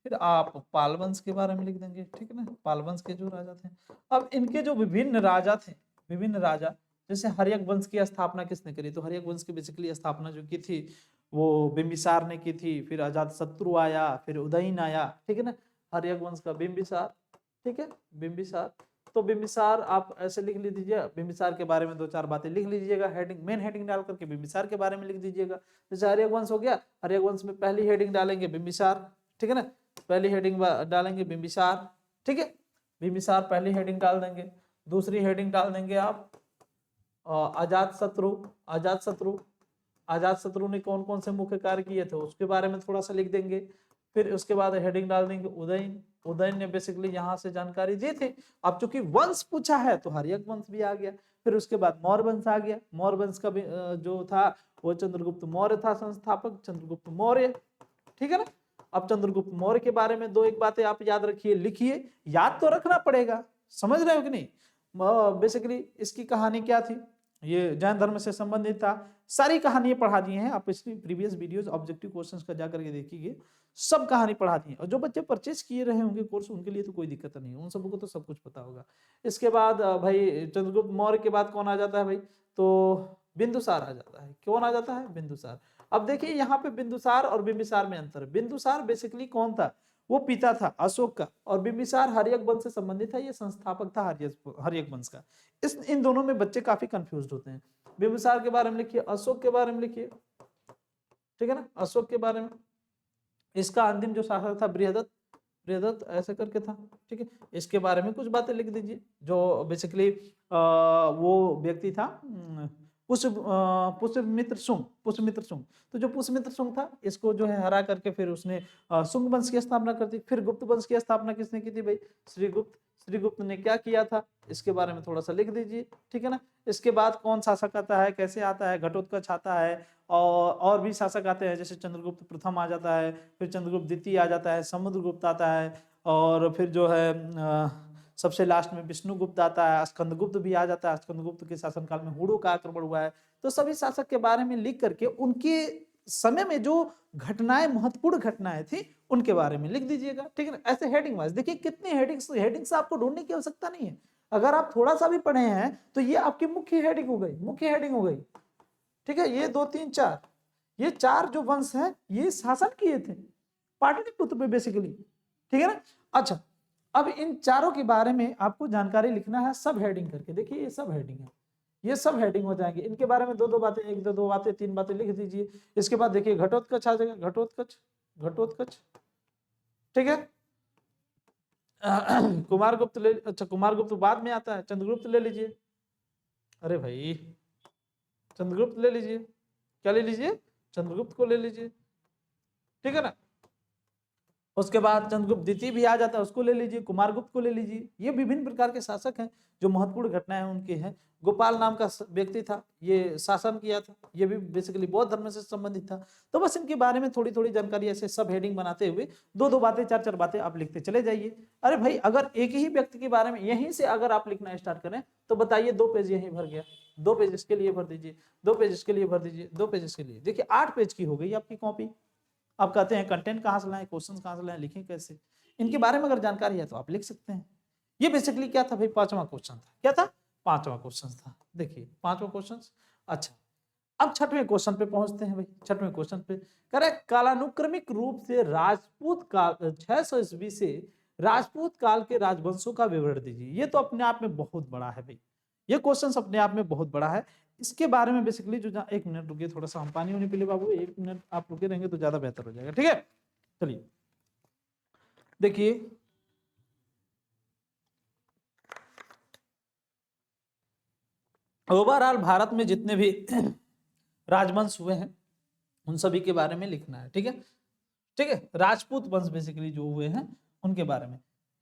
फिर आप पाल वंश के बारे में लिख देंगे, ठीक है ना, पाल वंश के जो राजा थे। अब इनके जो विभिन्न राजा थे, विभिन्न राजा, जैसे हर्यक वंश की स्थापना किसने करी, तो हर्यक वंश की बेसिकली स्थापना जो की थी वो बिंबिसार ने की थी। फिर अजातशत्रु आया, फिर उदयन आया, ठीक है ना, हर्यक वंश का बिंबिसार, ठीक है, बिंबिसार। तो बिंबिसार आप ऐसे लिख लीजिए, बिंबिसार के बारे में दो चार बातें लिख लीजिएगा, हेडिंग, मेन हेडिंग डाल करके बिंबिसार के बारे में लिख दीजिएगा। जैसे हर्यक वंश हो गया, हर्यक वंश में पहली हेडिंग डालेंगे बिंबिसार, ठीक है ना, पहली हेडिंग डालेंगे बिंबिसार, ठीक है, बिंबिसार पहली हेडिंग डाल देंगे। दूसरी हेडिंग डाल देंगे आप अजातशत्रु, अजातशत्रु, अजात शत्रु ने कौन कौन से मुख्य कार्य किए थे उसके बारे में थोड़ा सा लिख देंगे। फिर उसके बाद हेडिंग डाल देंगे उदयन, उदयन ने बेसिकली यहाँ से जानकारी दी थी। अब चूंकि वंश पूछा है तो हर्यक वंश भी आ गया। फिर उसके बाद मौर्य वंश आ गया। मौर्य वंश का भी जो था वो चंद्रगुप्त मौर्य था संस्थापक, चंद्रगुप्त मौर्य, ठीक है ना। अब चंद्रगुप्त मौर्य के बारे में दो एक बातें आप याद रखिए, लिखिए, याद तो रखना पड़ेगा, समझ रहे हो कि नहीं। बेसिकली इसकी कहानी क्या थी, ये जैन धर्म से संबंधित था। सारी कहानियां पढ़ा दी हैं, आप इसकी प्रीवियस वीडियोस ऑब्जेक्टिव क्वेश्चंस का जाकर के देखिए, सब कहानी पढ़ा दी है। और जो बच्चे परचेस किए रहे होंगे कोर्स उनके लिए तो कोई दिक्कत नहीं है, उन सबको तो सब कुछ पता होगा। इसके बाद भाई चंद्रगुप्त मौर्य के बाद कौन आ जाता है भाई, तो बिंदुसार आ जाता है। कौन आ जाता है, बिंदुसार। अब देखिए यहाँ पे बिंदुसार और बिंबिसार में अंतर है। बिंदुसार बेसिकली कौन था, वो पिता था अशोक का, और बिंबिसार हर्यक वंश से संबंधित है, ये संस्थापक था हर्यक वंश का। इन दोनों में बच्चे काफी कंफ्यूज होते हैं। बिंबिसार के बारे में लिखिए, अशोक के बारे में लिखिए, ठीक है ना, अशोक के बारे में। इसका अंतिम जो शासक था बृहदत्त, बृहदत्त ऐसे करके था, ठीक है। इसके बारे में कुछ बातें लिख दीजिए। जो बेसिकली वो व्यक्ति था पुष्यमित्र शुंग, पुष्यमित्र शुंग। तो जो पुष्यमित्र शुंग था इसको जो है हरा करके फिर उसने शुंग वंश की स्थापना कर दी। फिर गुप्त वंश की स्थापना किसने की थी भाई, श्रीगुप्त। श्रीगुप्त ने क्या किया था इसके बारे में थोड़ा सा लिख दीजिए, ठीक है ना। इसके बाद कौन शासक आता है, कैसे आता है, घटोत्कच आता है, और भी शासक आते हैं, जैसे चंद्रगुप्त प्रथम आ जाता है, फिर चंद्रगुप्त द्वितीय आ जाता है, समुद्रगुप्त आता है, और फिर जो है सबसे लास्ट में विष्णुगुप्त आता है, स्कंदगुप्त भी आ जाता है। स्कंदगुप्त के शासनकाल में हुड़ों का आक्रमण हुआ है। तो सभी शासक के बारे में लिख करके उनके समय में जो घटनाएं, महत्वपूर्ण घटनाएं थी उनके बारे में लिख दीजिएगा, ठीक है ना। ऐसे हेडिंग वाइज देखिए कितने हेडिंग्स आपको ढूंढने की आवश्यकता नहीं है। अगर आप थोड़ा सा भी पढ़े हैं तो ये आपकी मुख्य हेडिंग हो गई, मुख्य हेडिंग हो गई, ठीक है। ये 2 3 4, ये 4 जो वंश है ये शासन किए थे पाटलिपुत्र पे बेसिकली, ठीक है ना। अच्छा, अब इन चारों के बारे में आपको जानकारी लिखना है सब हेडिंग करके। देखिए ये सब हेडिंग है, ये सब हेडिंग हो जाएंगे। इनके बारे में दो दो बातें, एक दो बातें, 3 बातें लिख दीजिए। इसके बाद देखिए घटोत्कच आ जाएगा, घटोत्कच, घटोत्कच, ठीक है। कुमारगुप्त ले, अच्छा कुमारगुप्त बाद में आता है, चंद्रगुप्त ले लीजिए। अरे भाई चंद्रगुप्त ले लीजिए, क्या ले लीजिए, चंद्रगुप्त को ले लीजिए, ठीक है ना। उसके बाद चंद्रगुप्त द्वितीय भी आ जाता है, उसको ले लीजिए, कुमारगुप्त को ले लीजिए। ये विभिन्न प्रकार के शासक हैं जो महत्वपूर्ण घटनाएं उनकी हैं। गोपाल नाम का व्यक्ति था, ये शासन किया था, ये भी बेसिकली बौद्ध धर्म से संबंधित था। तो बस इनके बारे में थोड़ी थोड़ी जानकारी ऐसे सब हेडिंग बनाते हुए दो दो बातें, चार चार बातें आप लिखते चले जाइए। अरे भाई अगर एक ही व्यक्ति के बारे में यहीं से अगर आप लिखना स्टार्ट करें तो बताइए 2 पेज यहीं भर गया, 2 पेज इसके लिए भर दीजिए, 2 पेज इसके लिए भर दीजिए, 2 पेज इसके लिए। देखिए 8 पेज की हो गई आपकी कॉपी। आप कहते हैं कंटेंट कहाँ से लाएं, क्वेश्चन कहाँ से लाएं, लिखें कैसे, इनके बारे में अगर जानकारी है तो आप लिख सकते हैं। ये बेसिकली क्या था भाई, 5वां क्वेश्चन था। क्या था, 5वां क्वेश्चन था। देखिए 5वां क्वेश्चन। अच्छा अब 6वें क्वेश्चन पे पहुंचते हैं भाई। 6वें क्वेश्चन पे कह रहा है कालानुक्रमिक रूप से राजपूत काल 600 ईस्वी से राजपूत काल के राजवंशों का विवरण दीजिए। ये तो अपने आप में बहुत बड़ा है भाई, ये क्वेश्चन अपने आप में बहुत बड़ा है। इसके बारे में बेसिकली जो, 1 मिनट रुकिए, थोड़ा सा हम पानी होने के लिए बाबू, 1 मिनट आप रुके रहेंगे तो ज्यादा बेहतर हो जाएगा, ठीक है। चलिए देखिए ओवरऑल भारत में जितने भी राजवंश हुए हैं उन सभी के बारे में लिखना है, ठीक है, ठीक है। राजपूत वंश बेसिकली जो हुए हैं उनके बारे में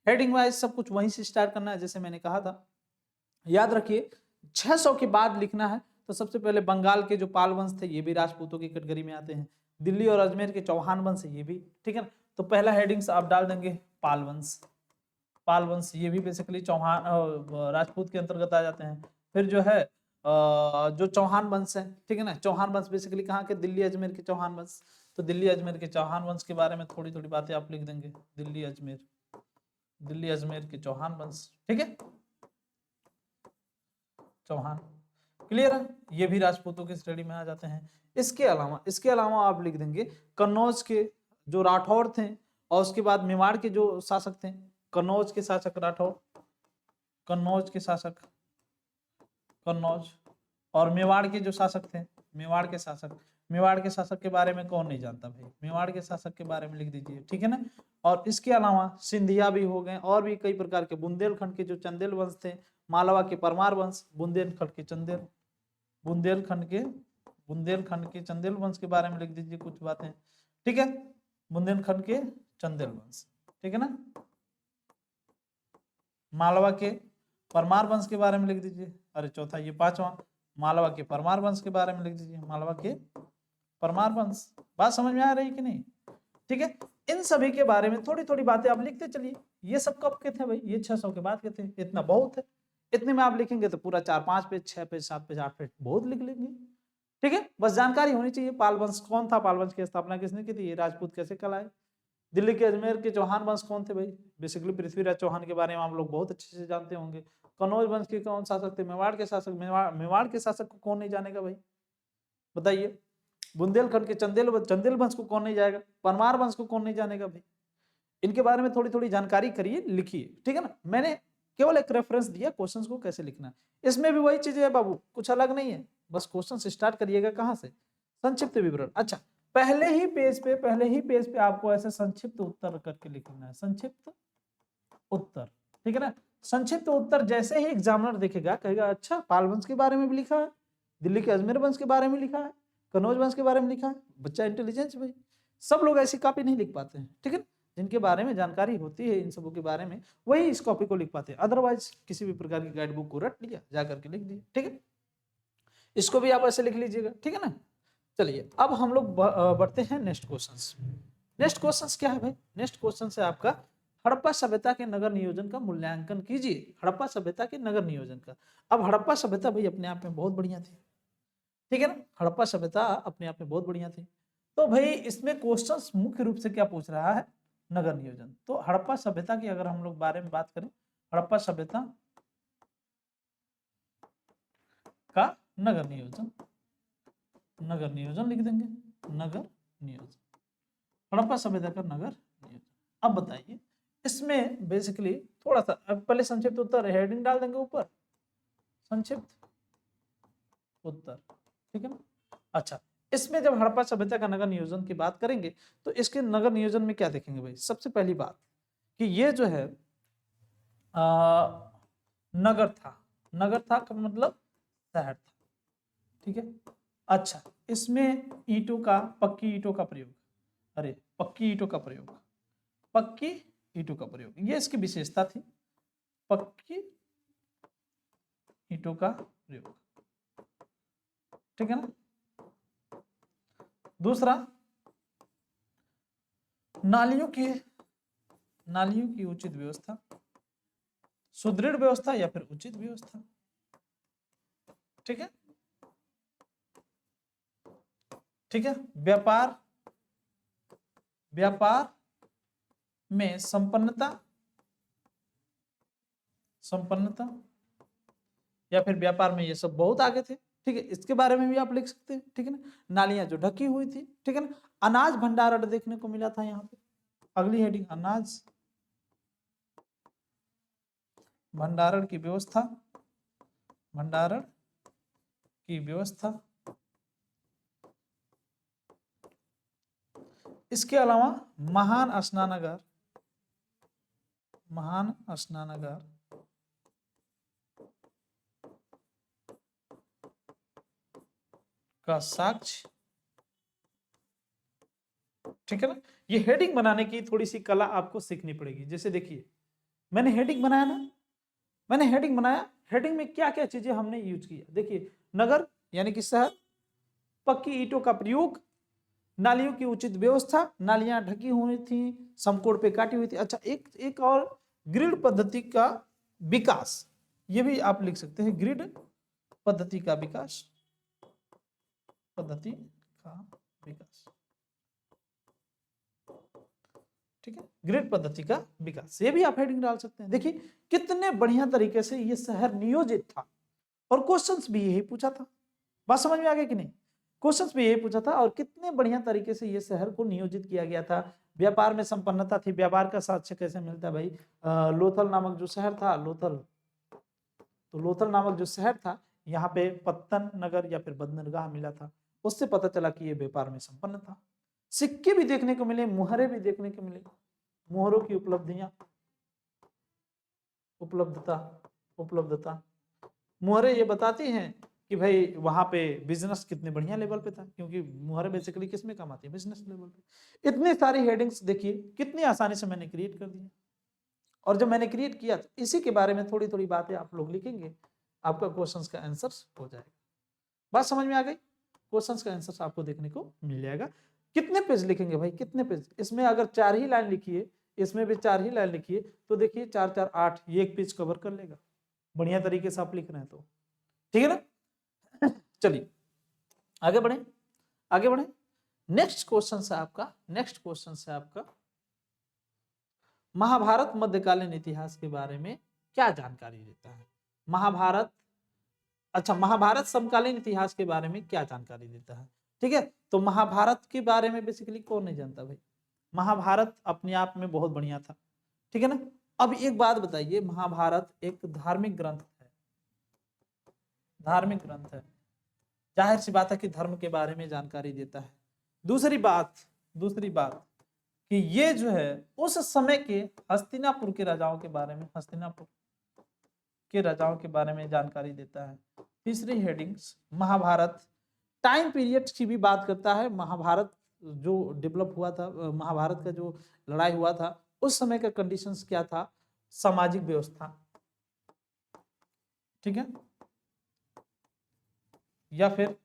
हेडिंग वाइज सब कुछ वहीं से स्टार्ट करना है, जैसे मैंने कहा था। याद रखिए 600 के बाद लिखना है तो सबसे पहले बंगाल के जो पाल वंश थे ये भी राजपूतों की कैटेगरी में आते हैं। दिल्ली और अजमेर के चौहान वंश ये भी, ठीक है ना। तो पहला हेडिंग्स आप डाल देंगे पाल वंश, पाल वंश ये भी बेसिकली चौहान राजपूत के अंतर्गत आ जाते हैं। फिर जो है जो चौहान वंश है, ठीक है ना, चौहान वंश बेसिकली कहाँ के, दिल्ली अजमेर के चौहान वंश। तो दिल्ली अजमेर के चौहान वंश के बारे में थोड़ी थोड़ी बातें आप लिख देंगे, दिल्ली अजमेर, दिल्ली अजमेर के चौहान वंश, ठीक है, चौहान, क्लियर है। ये भी राजपूतों की श्रेणी में आ जाते हैं। इसके अलावा आप लिख देंगे कन्नौज के जो राठौर थे, और उसके बाद मेवाड़ के जो शासक थे, कन्नौज के शासक राठौर, कन्नौज के शासक, कन्नौज, और मेवाड़ के जो शासक थे, मेवाड़ के शासक, मेवाड़ के शासक के बारे में कौन नहीं जानता भाई, मेवाड़ के शासक के बारे में लिख दीजिए, ठीक है ना। और इसके अलावा सिंधिया भी हो गए, और भी कई प्रकार के, बुंदेलखंड के जो चंदेल वंश थे, मालवा के परमार वंश, बुंदेलखंड के चंदेल, बुंदेलखंड के बुंदेलखंड के चंदेल वंश के बारे में लिख दीजिए कुछ बातें, ठीक है, बुंदेलखंड के चंदेल वंश, ठीक है ना। मालवा के परमार वंश के बारे में लिख दीजिए, अरे चौथा ये पांचवा, मालवा के परमार वंश के बारे में लिख दीजिए, मालवा के परमार वंश। बात समझ में आ रही कि नहीं, ठीक है। इन सभी के बारे में थोड़ी थोड़ी बातें आप लिखते चलिए। ये सब कब के थे भाई, ये 600 के बाद के थे, इतना बहुत है। इतने में आप लिखेंगे तो पूरा 4-5 पेज, 6 पेज, 7 पेज, 8 पेज बहुत लिख लेंगे, ठीक है। बस जानकारी होनी चाहिए। पाल वंश कौन था, पाल वंश की स्थापना किसने की थी, ये राजपूत कैसे कहलाए। दिल्ली के अजमेर के चौहान वंश कौन थे भाई, बेसिकली पृथ्वीराज चौहान के बारे में आप लोग बहुत अच्छे से जानते होंगे। कनौज वंश के कौन शासक थे, मेवाड़ के शासक, मेवाड़ के शासक को कौन नहीं जानेगा भाई, बताइए। बुंदेलखंड के चंदेल वंश को कौन नहीं जाएगा, परमार वंश को कौन नहीं जानेगा भाई। इनके बारे में थोड़ी थोड़ी जानकारी करिए, लिखिए, ठीक है ना। मैंने केवल एक रेफरेंस दिया क्वेश्चंस को कैसे लिखना है, इसमें भी वही चीजें है बाबू, कुछ अलग नहीं है। बस क्वेश्चन स्टार्ट करिएगा कहाँ से, संक्षिप्त विवरण। अच्छा, पहले ही पेज पे आपको ऐसे संक्षिप्त उत्तर करके लिखना है, संक्षिप्त उत्तर, ठीक है ना। संक्षिप्त उत्तर जैसे ही एग्जामिनर देखेगा कहेगा अच्छा पाल वंश के बारे में भी लिखा है, दिल्ली के अजमेर वंश के बारे में लिखा है, कनौज वंश के बारे में लिखा है। बच्चा इंटेलिजेंस भाई, सब लोग ऐसी कॉपी नहीं लिख पाते हैं, ठीक है। जिनके बारे में जानकारी होती है इन सबों के बारे में, वही इस कॉपी को लिख पाते हैं। अदरवाइज किसी भी प्रकार की गाइड बुक को रट लिया, जा करके लिख दिया, ठीक है। इसको भी आप ऐसे लिख लीजिएगा, ठीक है ना। चलिए अब हम लोग बढ़ते हैं नेक्स्ट क्वेश्चन। नेक्स्ट क्वेश्चन क्या है भाई, नेक्स्ट क्वेश्चन है आपका हड़प्पा सभ्यता के नगर नियोजन का मूल्यांकन कीजिए। हड़प्पा सभ्यता के नगर नियोजन का। अब हड़प्पा सभ्यता भाई अपने आप में बहुत बढ़िया थी, ठीक है ना। हड़प्पा सभ्यता अपने आप में बहुत बढ़िया थी। तो भाई इसमें क्वेश्चंस मुख्य रूप से क्या पूछ रहा है, नगर नियोजन। तो हड़प्पा सभ्यता की अगर हम लोग बारे में बात करें, हड़प्पा सभ्यता का नगर नियोजन, नगर नियोजन लिख देंगे, नगर नियोजन, हड़प्पा सभ्यता का नगर नियोजन। अब बताइए इसमें बेसिकली थोड़ा सा पहले संक्षिप्त उत्तर हेडिंग डाल देंगे ऊपर, संक्षिप्त उत्तर, ठीक है ना। अच्छा, इसमें जब हड़प्पा सभ्यता का नगर नियोजन की बात करेंगे तो इसके नगर नियोजन में क्या देखेंगे भाई, सबसे पहली बात कि ये जो है नगर था, नगर था का मतलब शहर था, ठीक है। अच्छा, इसमें ईंटों का, पक्की ईंटों का प्रयोग, अरे पक्की ईंटों का प्रयोग, पक्की ईंटों का प्रयोग, ये इसकी विशेषता थी, पक्की ईंटों का प्रयोग, ठीक है ना। दूसरा, नालियों की उचित व्यवस्था, सुदृढ़ व्यवस्था या फिर उचित व्यवस्था, ठीक है, ठीक है। व्यापार में संपन्नता या फिर व्यापार में ये सब बहुत आगे थे, ठीक है। इसके बारे में भी आप लिख सकते हैं, ठीक है ना। नालियां जो ढकी हुई थी, ठीक है ना। अनाज भंडारण देखने को मिला था यहाँ पे, अगली हेडिंग अनाज भंडारण की व्यवस्था, भंडारण की व्यवस्था। इसके अलावा महान स्नानागार, महान स्नानागार का साक्ष्य, ठीक है ना। ये हेडिंग बनाने की थोड़ी सी कला आपको सीखनी पड़ेगी। जैसे देखिए मैंने हेडिंग बनाया ना, मैंने हेडिंग बनाया, हेडिंग में क्या क्या चीजें हमने यूज किया, देखिए नगर यानी कि शहर, पक्की ईंटों का प्रयोग, नालियों की उचित व्यवस्था, नालियां ढकी हुई थी, समकोण पे काटी हुई थी। अच्छा, एक और ग्रिड पद्धति का विकास, ये भी आप लिख सकते हैं, ग्रिड पद्धति का विकास, पद्धति का विकास, ठीक है, ग्रिड पद्धति का विकास, ये भी आप हेडिंग डाल सकते हैं। देखिए कितने बढ़िया तरीके से ये शहर नियोजित था और क्वेश्चंस भी यही पूछा था। बात समझ में आ गई कि नहीं, क्वेश्चंस भी यही पूछा था और कितने बढ़िया तरीके से ये शहर को नियोजित किया गया था। व्यापार में संपन्नता थी, व्यापार का साक्ष्य कैसे मिलता है भाई, लोथल नामक जो शहर था, लोथल, तो लोथल नामक जो शहर था यहाँ पे पत्तन नगर या फिर बंदरगाह मिला था, उससे पता चला कि ये व्यापार में संपन्न था। सिक्के भी देखने को मिले, मुहरे भी देखने को मिले, मुहरों की उपलब्धियां, उपलब्धता, मुहरे ये बताती हैं कि भाई वहां पे बिजनेस कितने बढ़िया लेवल पे था, क्योंकि मुहर बेसिकली किस में काम आती है, बिजनेस लेवल पे। इतनी सारी हेडिंग्स देखिए कितनी आसानी से मैंने क्रिएट कर दी, और जब मैंने क्रिएट किया तो इसी के बारे में थोड़ी थोड़ी बातें आप लोग लिखेंगे, आपका क्वेश्चंस का आंसर हो जाएगा। बात समझ में आ गई? क्वेश्चंस का आंसर आपको देखने को मिल जाएगा। कितने पेज लिखेंगे भाई, कितने पेज? इसमें अगर 4 ही लाइन लिखिए, इसमें भी 4 ही लाइन लिखिए, तो देखिए 4 4 8, ये एक पेज कवर कर लेगा, बढ़िया तरीके से आप लिख रहे हैं तो। ठीक है ना? चलिए आगे बढ़े, आगे बढ़े। नेक्स्ट क्वेश्चन से आपका, नेक्स्ट क्वेश्चन से आपका महाभारत मध्यकालीन इतिहास के बारे में क्या जानकारी देता है? महाभारत, अच्छा महाभारत समकालीन इतिहास के बारे में क्या जानकारी देता है? ठीक है, तो महाभारत के बारे में बेसिकली कौन नहीं जानता भाई? महाभारत अपने आप में बहुत बढ़िया था, ठीक है ना। अब एक बात बताइए, महाभारत एक धार्मिक ग्रंथ है, धार्मिक ग्रंथ है, जाहिर सी बात है कि धर्म के बारे में जानकारी देता है। दूसरी बात, दूसरी बात कि ये जो है उस समय के हस्तिनापुर के राजाओं के बारे में, हस्तिनापुर के राजाओं के बारे में जानकारी देता है। तीसरी हेडिंग्स, महाभारत टाइम पीरियड की भी बात करता है। महाभारत जो डेवलप हुआ था, महाभारत का जो लड़ाई हुआ था उस समय का कंडीशंस क्या था, सामाजिक व्यवस्था, ठीक है, या फिर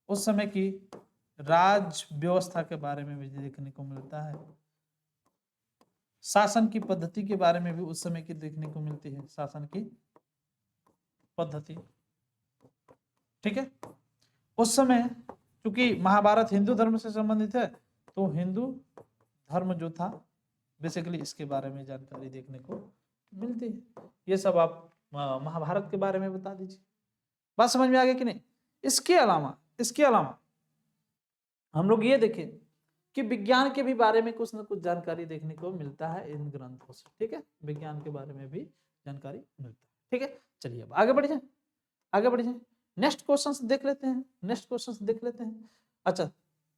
उस समय की राज व्यवस्था के बारे में भी देखने को मिलता है। शासन की पद्धति के बारे में भी उस समय की देखने को मिलती है, शासन की पद्धति, ठीक है। उस समय क्योंकि महाभारत हिंदू धर्म से संबंधित है, तो हिंदू धर्म जो था बेसिकली इसके बारे में जानकारी देखने को मिलती है। ये सब आप महाभारत के बारे में बता दीजिए। बात समझ में आ गई कि नहीं? इसके अलावा, इसके अलावा हम लोग ये देखें कि विज्ञान के भी बारे में कुछ ना कुछ जानकारी देखने को मिलता है इन ग्रंथों से, ठीक है, विज्ञान के बारे में भी जानकारी मिलता है, ठीक है। चलिए अब आगे बढ़ जाए, आगे बढ़ जाए, नेक्स्ट क्वेश्चन देख लेते हैं, नेक्स्ट क्वेश्चन देख लेते हैं। अच्छा,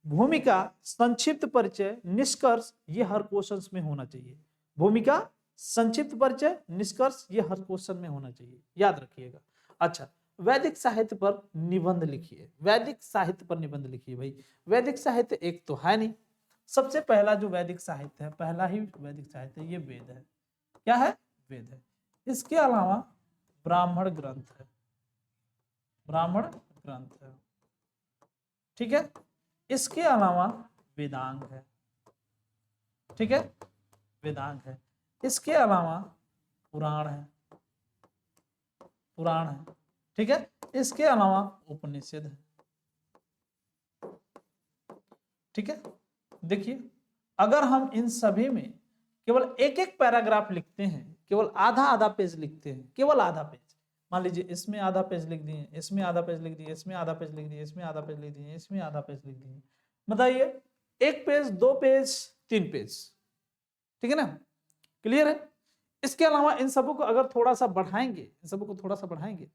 भूमिका, संक्षिप्त परिचय, निष्कर्ष, ये हर क्वेश्चन में होना चाहिए। भूमिका, संक्षिप्त परिचय, निष्कर्ष, ये हर क्वेश्चन में होना चाहिए, याद रखिएगा। अच्छा, वैदिक साहित्य पर निबंध लिखिए, वैदिक साहित्य पर निबंध लिखिए भाई। वैदिक साहित्य एक तो है नहीं, सबसे पहला जो वैदिक साहित्य है, पहला ही वैदिक साहित्य ये वेद है। क्या है? वेद है। इसके अलावा ब्राह्मण ग्रंथ है, ब्राह्मण ग्रंथ है, ठीक है। इसके अलावा वेदांग है, ठीक है, वेदांग है। इसके अलावा पुराण है, पुराण है, ठीक है। इसके अलावा उपनिषद है, ठीक है। देखिए अगर हम इन सभी में केवल एक एक पैराग्राफ लिखते हैं, केवल आधा आधा पेज लिखते हैं, केवल आधा पेज, मान लीजिए इसमें आधा पेज लिख दिए, इसमें आधा पेज लिख दिए, इसमें आधा पेज लिख दिए, इसमें आधा पेज लिख दिए, इसमें आधा पेज लिख दिए, बताइए एक पेज, दो पेज, तीन पेज, ठीक है ना, क्लियर है। इसके अलावा इन सबों को अगर थोड़ा सा बढ़ाएंगे, इन सबों को थोड़ा सा बढ़ाएंगे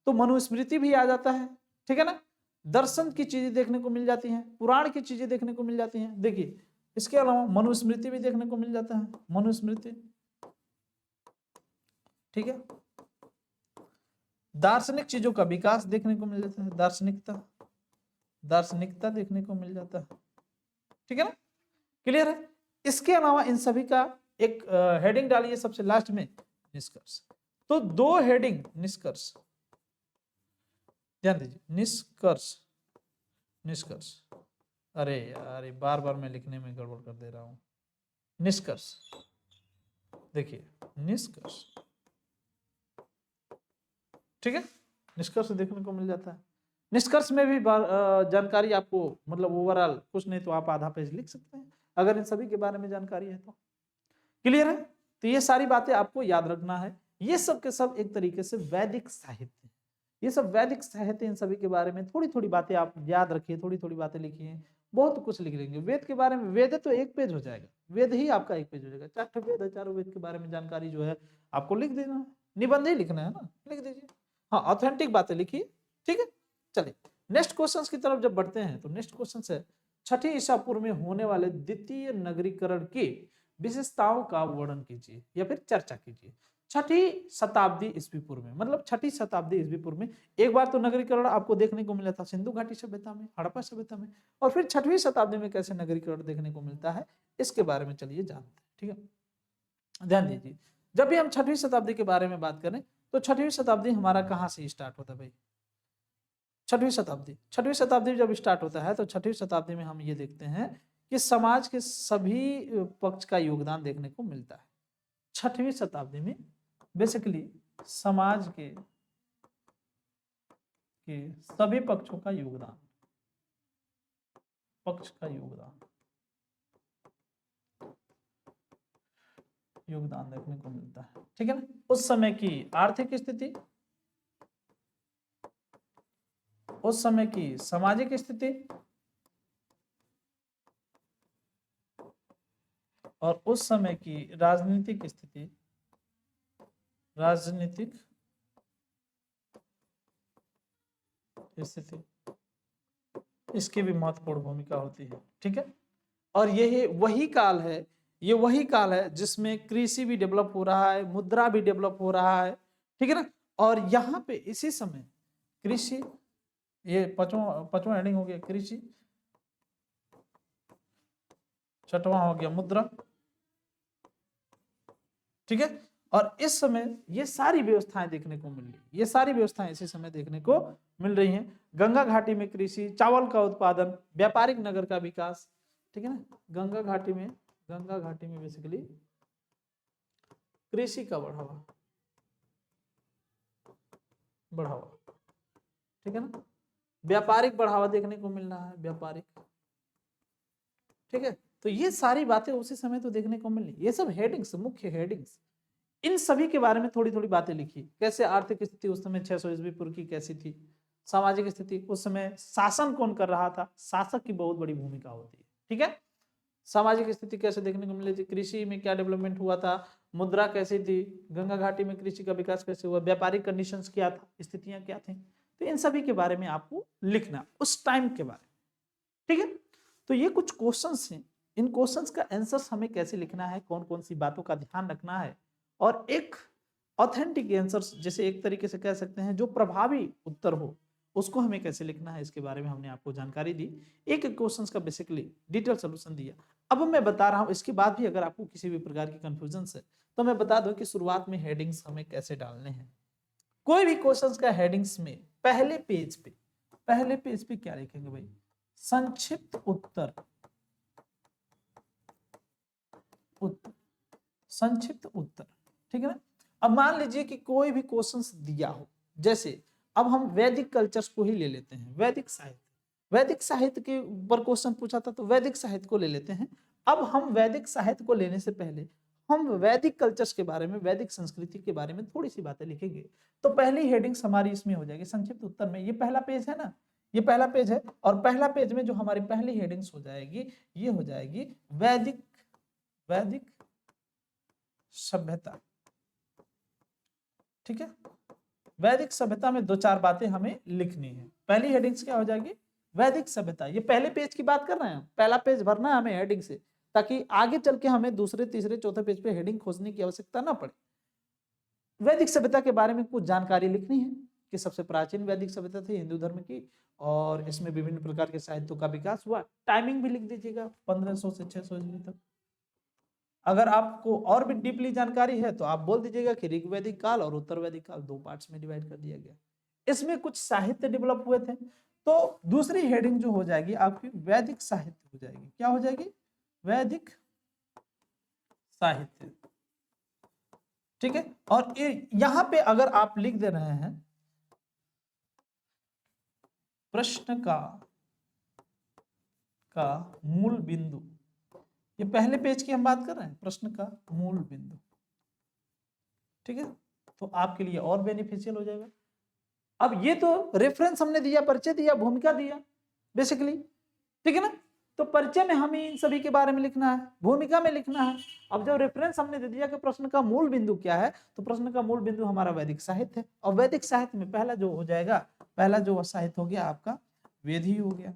तो मनुस्मृति भी आ जाता है, ठीक है ना। दर्शन की चीजें देखने को मिल जाती हैं, पुराण की चीजें देखने को मिल जाती हैं। देखिए इसके अलावा मनुस्मृति भी देखने को मिल जाता है, मनुस्मृति, ठीक है। दार्शनिक चीजों का विकास देखने को मिल जाता है, दार्शनिकता, दार्शनिकता देखने को मिल जाता है, ठीक है ना, क्लियर है। इसके अलावा इन सभी का एक हेडिंग डालिए सबसे लास्ट में, निष्कर्ष। तो दो हेडिंग, निष्कर्ष, ध्यान दीजिए, निष्कर्ष, निष्कर्ष, अरे यार बार बार मैं लिखने में गड़बड़ कर दे रहा हूं। निष्कर्ष, देखिए निष्कर्ष, ठीक है, निष्कर्ष देखने को मिल जाता है। निष्कर्ष में भी जानकारी आपको, मतलब ओवरऑल कुछ नहीं तो आप आधा पेज लिख सकते हैं अगर इन सभी के बारे में जानकारी है तो, क्लियर है। तो ये सारी बातें आपको याद रखना है। ये सब के सब एक तरीके से वैदिक साहित्य, ये सब वैदिक साहित्य, इन सभी के बारे में थोड़ी थोड़ी बातें आप याद रखिए, थोड़ी थोड़ी बातें लिखिए, बहुत कुछ लिख लेंगे। वेद के बारे में, वेद तो एक पेज हो जाएगा, वेद ही आपका एक पेज हो जाएगा, 4 वेद है, चारों वेद के बारे में जानकारी जो है आपको लिख देना है, निबंध ही लिखना है ना, लिख दीजिए। हाँ, ऑथेंटिक बातें लिखिए, ठीक है। चलिए नेक्स्ट क्वेश्चन की तरफ जब बढ़ते हैं तो नेक्स्ट क्वेश्चन है, छठी ईसा पूर्व में होने वाले द्वितीय नगरीकरण की विशेषताओं का वर्णन कीजिए या फिर चर्चा कीजिए। छठी शताब्दी ईस्वी पूर्व में, मतलब छठी शताब्दी ईस्वी पूर्व में एक बार तो नगरीकरण आपको देखने को मिला था सिंधु घाटी सभ्यता में, हड़प्पा सभ्यता में, और फिर छठवीं शताब्दी में कैसे नगरीकरण देखने को मिलता है इसके बारे में चलिए जानते हैं। ठीक है, ध्यान दीजिए, जब भी हम छठवीं शताब्दी के बारे में बात करें तो छठवीं शताब्दी हमारा कहाँ से स्टार्ट होता है भाई? छठवीं शताब्दी जब स्टार्ट होता है तो छठवीं शताब्दी में हम ये देखते हैं कि समाज के सभी पक्ष का योगदान देखने को मिलता है। छठवीं शताब्दी में बेसिकली समाज के सभी पक्षों का योगदान, योगदान देखने को मिलता है। ठीक है ना, उस समय की आर्थिक स्थिति, उस समय की सामाजिक स्थिति और उस समय की राजनीतिक स्थिति, इसकी भी महत्वपूर्ण भूमिका होती है। ठीक है, और ये वही काल है जिसमें कृषि भी डेवलप हो रहा है, मुद्रा भी डेवलप हो रहा है। ठीक है ना, और यहाँ पे इसी समय कृषि, ये पांचवा हेडिंग हो गया कृषि, छठवां हो गया मुद्रा। ठीक है, और इस समय ये सारी व्यवस्थाएं देखने को मिल रही, ये सारी व्यवस्थाएं इसी समय देखने को मिल रही हैं। गंगा घाटी में कृषि, चावल का उत्पादन, व्यापारिक नगर का विकास। ठीक है ना, गंगा घाटी में बेसिकली कृषि का बढ़ावा। ठीक है ना, व्यापारिक बढ़ावा देखने को मिल रहा है, व्यापारिक। ठीक है, तो ये सारी बातें उसी समय तो देखने को मिली। ये सब हेडिंग्स, मुख्य हेडिंग्स, इन सभी के बारे में थोड़ी थोड़ी बातें लिखी। कैसे आर्थिक स्थिति उस समय 600 ईस्वी पूर्व की कैसी थी, सामाजिक स्थिति, उस समय शासन कौन कर रहा था, शासक की बहुत बड़ी भूमिका होती है। ठीक है, सामाजिक स्थिति कैसे देखने को मिली थी, कृषि में क्या डेवलपमेंट हुआ था, मुद्रा कैसी थी, गंगा घाटी में कृषि का विकास कैसे हुआ, व्यापारिक कंडीशंस क्या था, स्थितियां क्या थी, तो इन सभी के बारे में आपको लिखना, उस टाइम के बारे में। ठीक है, तो ये कुछ क्वेश्चंस हैं, इन क्वेश्चंस का आंसर्स हमें कैसे लिखना है, कौन कौन सी बातों का ध्यान रखना है, और एक ऑथेंटिक आंसर्स, जैसे एक तरीके से कह सकते हैं जो प्रभावी उत्तर हो, उसको हमें कैसे लिखना है, इसके बारे में हमने आपको जानकारी दी। एक एक क्वेश्चंस का बेसिकली डिटेल सोल्यूशन दिया। अब मैं बता रहा हूं, इसके बाद भी अगर आपको किसी भी प्रकार की कंफ्यूजन है तो मैं बता दूं कि शुरुआत में हेडिंग्स हमें कैसे डालने हैं। कोई भी क्वेश्चंस का हेडिंग्स में पहले पेज पे क्या लिखेंगे भाई? संक्षिप्त उत्तर, संक्षिप्त उत्तर। ठीक है ना, अब मान लीजिए कि कोई भी क्वेश्चंस दिया हो, जैसे अब हम वैदिक कल्चर्स को ही ले लेते हैं, वैदिक साहित्य के ऊपर क्वेश्चन पूछा था तो वैदिक साहित्य को ले लेते हैं। अब हम वैदिक साहित्य को लेने से पहले हम वैदिक कल्चर्स के बारे में, वैदिक संस्कृति के बारे में थोड़ी सी बातें लिखेंगे। तो पहली हेडिंग्स हमारी इसमें हो जाएगी संक्षिप्त उत्तर में। ये पहला पेज है ना, ये पहला पेज है, और पहला पेज में जो हमारी पहली हेडिंग्स हो जाएगी, ये हो जाएगी वैदिक सभ्यता। ठीक है, वैदिक सभ्यता में दो चार बातें हमें लिखनी है। पहली हेडिंग्स क्या हो जाएगी? वैदिक सभ्यता। ये पहले पेज की बात कर रहे हैं, पहला पेज भरना है हमें हेडिंग से, ताकि आगे चल के हमें दूसरे तीसरे चौथे पेज पे हेडिंग खोजने की आवश्यकता ना पड़े। वैदिक सभ्यता के बारे में कुछ जानकारी लिखनी है कि सबसे प्राचीन वैदिक सभ्यता थी हिंदू धर्म की, और इसमें विभिन्न प्रकार के साहित्यों का विकास हुआ। टाइमिंग भी लिख दीजिएगा 1500 से 600 ईस्वी तक। अगर आपको और भी डीपली जानकारी है तो आप बोल दीजिएगा कि ऋग्वैदिक काल और उत्तर वैदिक काल दो पार्ट्स में डिवाइड कर दिया गया। इसमें कुछ साहित्य डेवलप हुए थे, तो दूसरी हेडिंग जो हो जाएगी आपकी वैदिक साहित्य हो जाएगी। क्या हो जाएगी? वैदिक साहित्य। ठीक है, और यहां पे अगर आप लिख दे रहे हैं प्रश्न का मूल बिंदु, ये पहले पेज की हम बात कर रहे हैं, प्रश्न का मूल बिंदु। ठीक है, तो आपके लिए और बेनिफिशियल हो जाएगा। अब ये तो रेफरेंस हमने दिया, परिचय दिया, भूमिका दिया बेसिकली। ठीक है ना, तो परिचय में हमें इन सभी के बारे में लिखना है, भूमिका में लिखना है। अब जो रेफरेंस हमने दे दिया कि प्रश्न का मूल बिंदु क्या है, तो प्रश्न का मूल बिंदु हमारा वैदिक साहित्य है, और वैदिक साहित्य में पहला जो हो जाएगा, पहला जो साहित्य हो गया आपका वेद ही हो गया।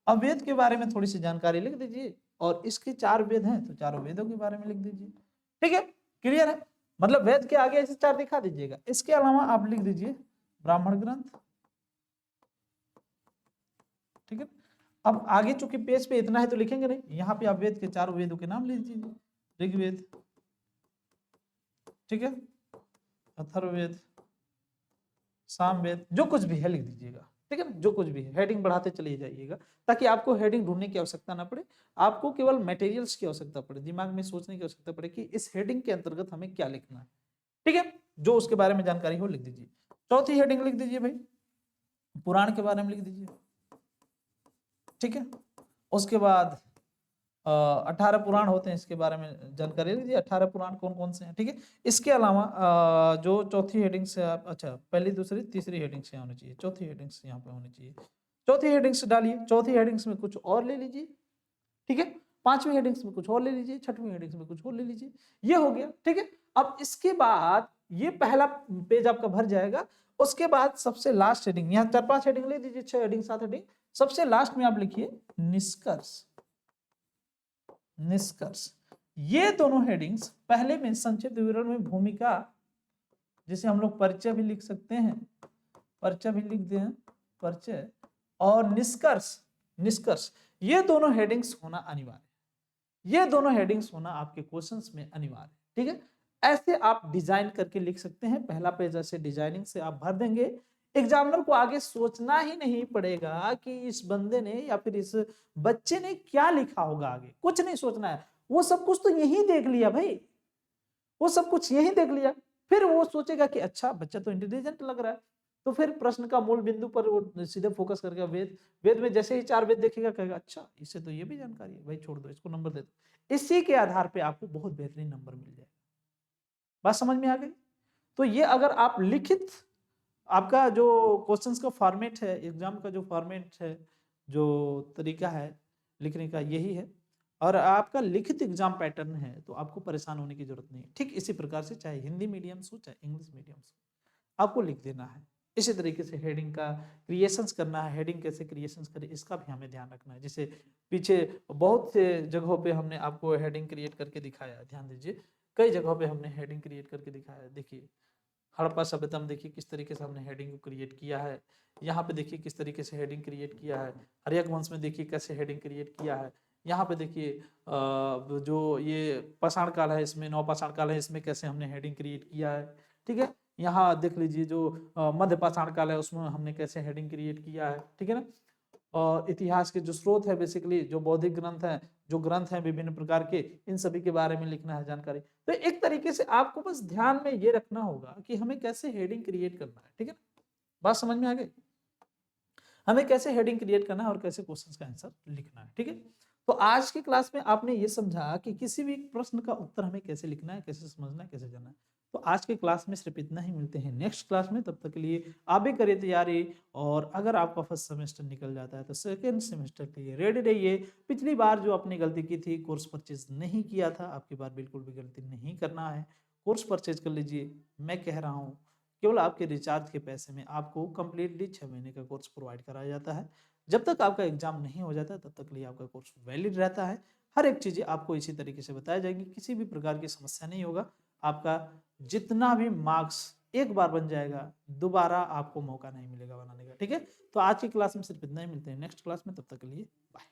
अब वेद के बारे में थोड़ी सी जानकारी लिख दीजिए, और इसके 4 वेद हैं तो चारों वेदों के बारे में लिख दीजिए। ठीक है, क्लियर है? मतलब वेद के आगे ऐसे 4 दिखा दीजिएगा। इसके अलावा आप लिख दीजिए ब्राह्मण ग्रंथ, ठीक है। अब आगे चूंकि पेज पे इतना है तो लिखेंगे नहीं, यहाँ पे आप वेद के 4 वेदों के नाम लिख दीजिए। ऋग्वेद, ठीक है, अथर्ववेद, सामवेद, जो कुछ भी है लिख दीजिएगा, ठीक है ना, जो कुछ भी है हेडिंग बढ़ाते चले जाइएगा, ताकि आपको हेडिंग ढूंढने की आवश्यकता ना पड़े, आपको केवल मटेरियल्स की आवश्यकता पड़े, दिमाग में सोचने की आवश्यकता पड़े कि इस हेडिंग के अंतर्गत हमें क्या लिखना है, ठीक है। जो उसके बारे में जानकारी हो लिख दीजिए। चौथी हेडिंग लिख दीजिए भाई, पुराण के बारे में लिख दीजिए, ठीक है। उसके बाद 18 पुराण होते हैं, इसके बारे में जानकारी लीजिए, 18 पुराण कौन कौन से हैं, ठीक है। इसके अलावा जो चौथी हेडिंग से आप, अच्छा पहली दूसरी तीसरी हेडिंग से होनी चाहिए, चौथी हेडिंग से यहाँ पे होनी चाहिए, चौथी हेडिंग्स डालिए, चौथी हेडिंग्स में कुछ और ले लीजिए, ठीक है। पांचवी हेडिंग्स में कुछ और ले लीजिए, छठवीं हेडिंग्स में कुछ और ले लीजिए, ये हो गया, ठीक है। अब इसके बाद ये पहला पेज आपका भर जाएगा। उसके बाद सबसे लास्ट हेडिंग, यहाँ 4-5 हेडिंग ले दीजिए, 6 हेडिंग 7 हेडिंग, सबसे लास्ट में आप लिखिए निष्कर्ष। निष्कर्ष, ये दोनों हेडिंग्स पहले में संक्षिप्त विवरण में भूमिका, जिसे हम लोग परिचय भी लिख सकते हैं, परिचय भी लिख दें, परिचय और निष्कर्ष, निष्कर्ष, ये दोनों हेडिंग्स होना अनिवार्य है, ये दोनों हेडिंग्स होना आपके क्वेश्चंस में अनिवार्य है, ठीक है। ऐसे आप डिजाइन करके लिख सकते हैं, पहला पेज ऐसे डिजाइनिंग से आप भर देंगे, एग्जामिनर को आगे सोचना ही नहीं पड़ेगा कि इस बंदे ने या फिर इस बच्चे ने क्या लिखा होगा, आगे कुछ नहीं सोचना है, वो सब कुछ तो यही देख लिया भाई, वो सब कुछ यही देख लिया, फिर वो सोचेगा कि अच्छा बच्चा तो इंटेलिजेंट लग रहा है, तो फिर प्रश्न का मूल बिंदु पर वो सीधे फोकस करके वेद, वेद में जैसे ही 4 वेद देखेगा कहेगा अच्छा इससे तो ये भी जानकारी है भाई, छोड़ दो इसको, नंबर दे दो। इसी के आधार पे आपको बहुत बेहतरीन नंबर मिल जाएगा। बात समझ में आ गई? तो ये अगर आप लिखित, आपका जो क्वेश्चंस का फॉर्मेट है, एग्जाम का जो फॉर्मेट है, जो तरीका है लिखने का यही है, और आपका लिखित एग्जाम पैटर्न है, तो आपको परेशान होने की जरूरत नहीं। ठीक इसी प्रकार से चाहे हिंदी मीडियम हो चाहे इंग्लिश मीडियम हो, आपको लिख देना है। इसी तरीके से हेडिंग का क्रिएशंस करना है, हेडिंग कैसे क्रिएशंस करें इसका भी हमें ध्यान रखना है। जैसे पीछे बहुत से जगहों पे हमने आपको हेडिंग क्रिएट करके दिखाया, ध्यान दीजिए, कई जगहों पे हमने हेडिंग क्रिएट करके दिखाया। देखिए हड़प्पा सभ्यता में देखिए किस तरीके से हमने हेडिंग को क्रिएट किया है, यहाँ पे देखिए किस तरीके से हेडिंग क्रिएट किया है, हर्यक वंश में देखिए कैसे हेडिंग क्रिएट किया है, यहाँ पे देखिए जो ये पाषाण काल है, इसमें नवपाषाण काल है, इसमें कैसे हमने हेडिंग क्रिएट किया है, ठीक है। यहाँ देख लीजिए जो मध्य पाषाण काल है उसमें हमने कैसे हेडिंग क्रिएट किया है, ठीक है ना। और इतिहास के जो स्रोत है, बेसिकली जो बौद्धिक ग्रंथ है, जो ग्रंथ हैं विभिन्न प्रकार के, इन सभी के बारे में लिखना है जानकारी। तो एक तरीके से आपको बस ध्यान में ये रखना होगा कि हमें कैसे हेडिंग क्रिएट करना है, ठीक है ना। बात समझ में आ गई? हमें कैसे हेडिंग क्रिएट करना है और कैसे क्वेश्चंस का आंसर लिखना है, ठीक है। तो आज की क्लास में आपने ये समझा कि किसी भी प्रश्न का उत्तर हमें कैसे लिखना है, कैसे समझना है, कैसे जाना है। तो आज के क्लास में सिर्फ इतना ही, मिलते हैं नेक्स्ट क्लास में, तब तक के लिए आप भी करिए तैयारी। और अगर आपका फर्स्ट सेमेस्टर निकल जाता है तो सेकेंड सेमेस्टर के लिए रेडी रहिए। पिछली बार जो आपने गलती की थी, कोर्स परचेज नहीं किया था, आपकी बार बिल्कुल भी गलती नहीं करना है, कोर्स परचेज कर लीजिए। मैं कह रहा हूँ केवल आपके रिचार्ज के पैसे में आपको कंप्लीटली 6 महीने का कोर्स प्रोवाइड कराया जाता है। जब तक आपका एग्जाम नहीं हो जाता तब तक के लिए आपका कोर्स वैलिड रहता है। हर एक चीज़ें आपको इसी तरीके से बताई जाएगी, किसी भी प्रकार की समस्या नहीं होगा। आपका जितना भी मार्क्स एक बार बन जाएगा, दोबारा आपको मौका नहीं मिलेगा बनाने का, ठीक है। तो आज की क्लास में सिर्फ इतना ही, मिलते हैं नेक्स्ट क्लास में, तब तक के लिए बाय।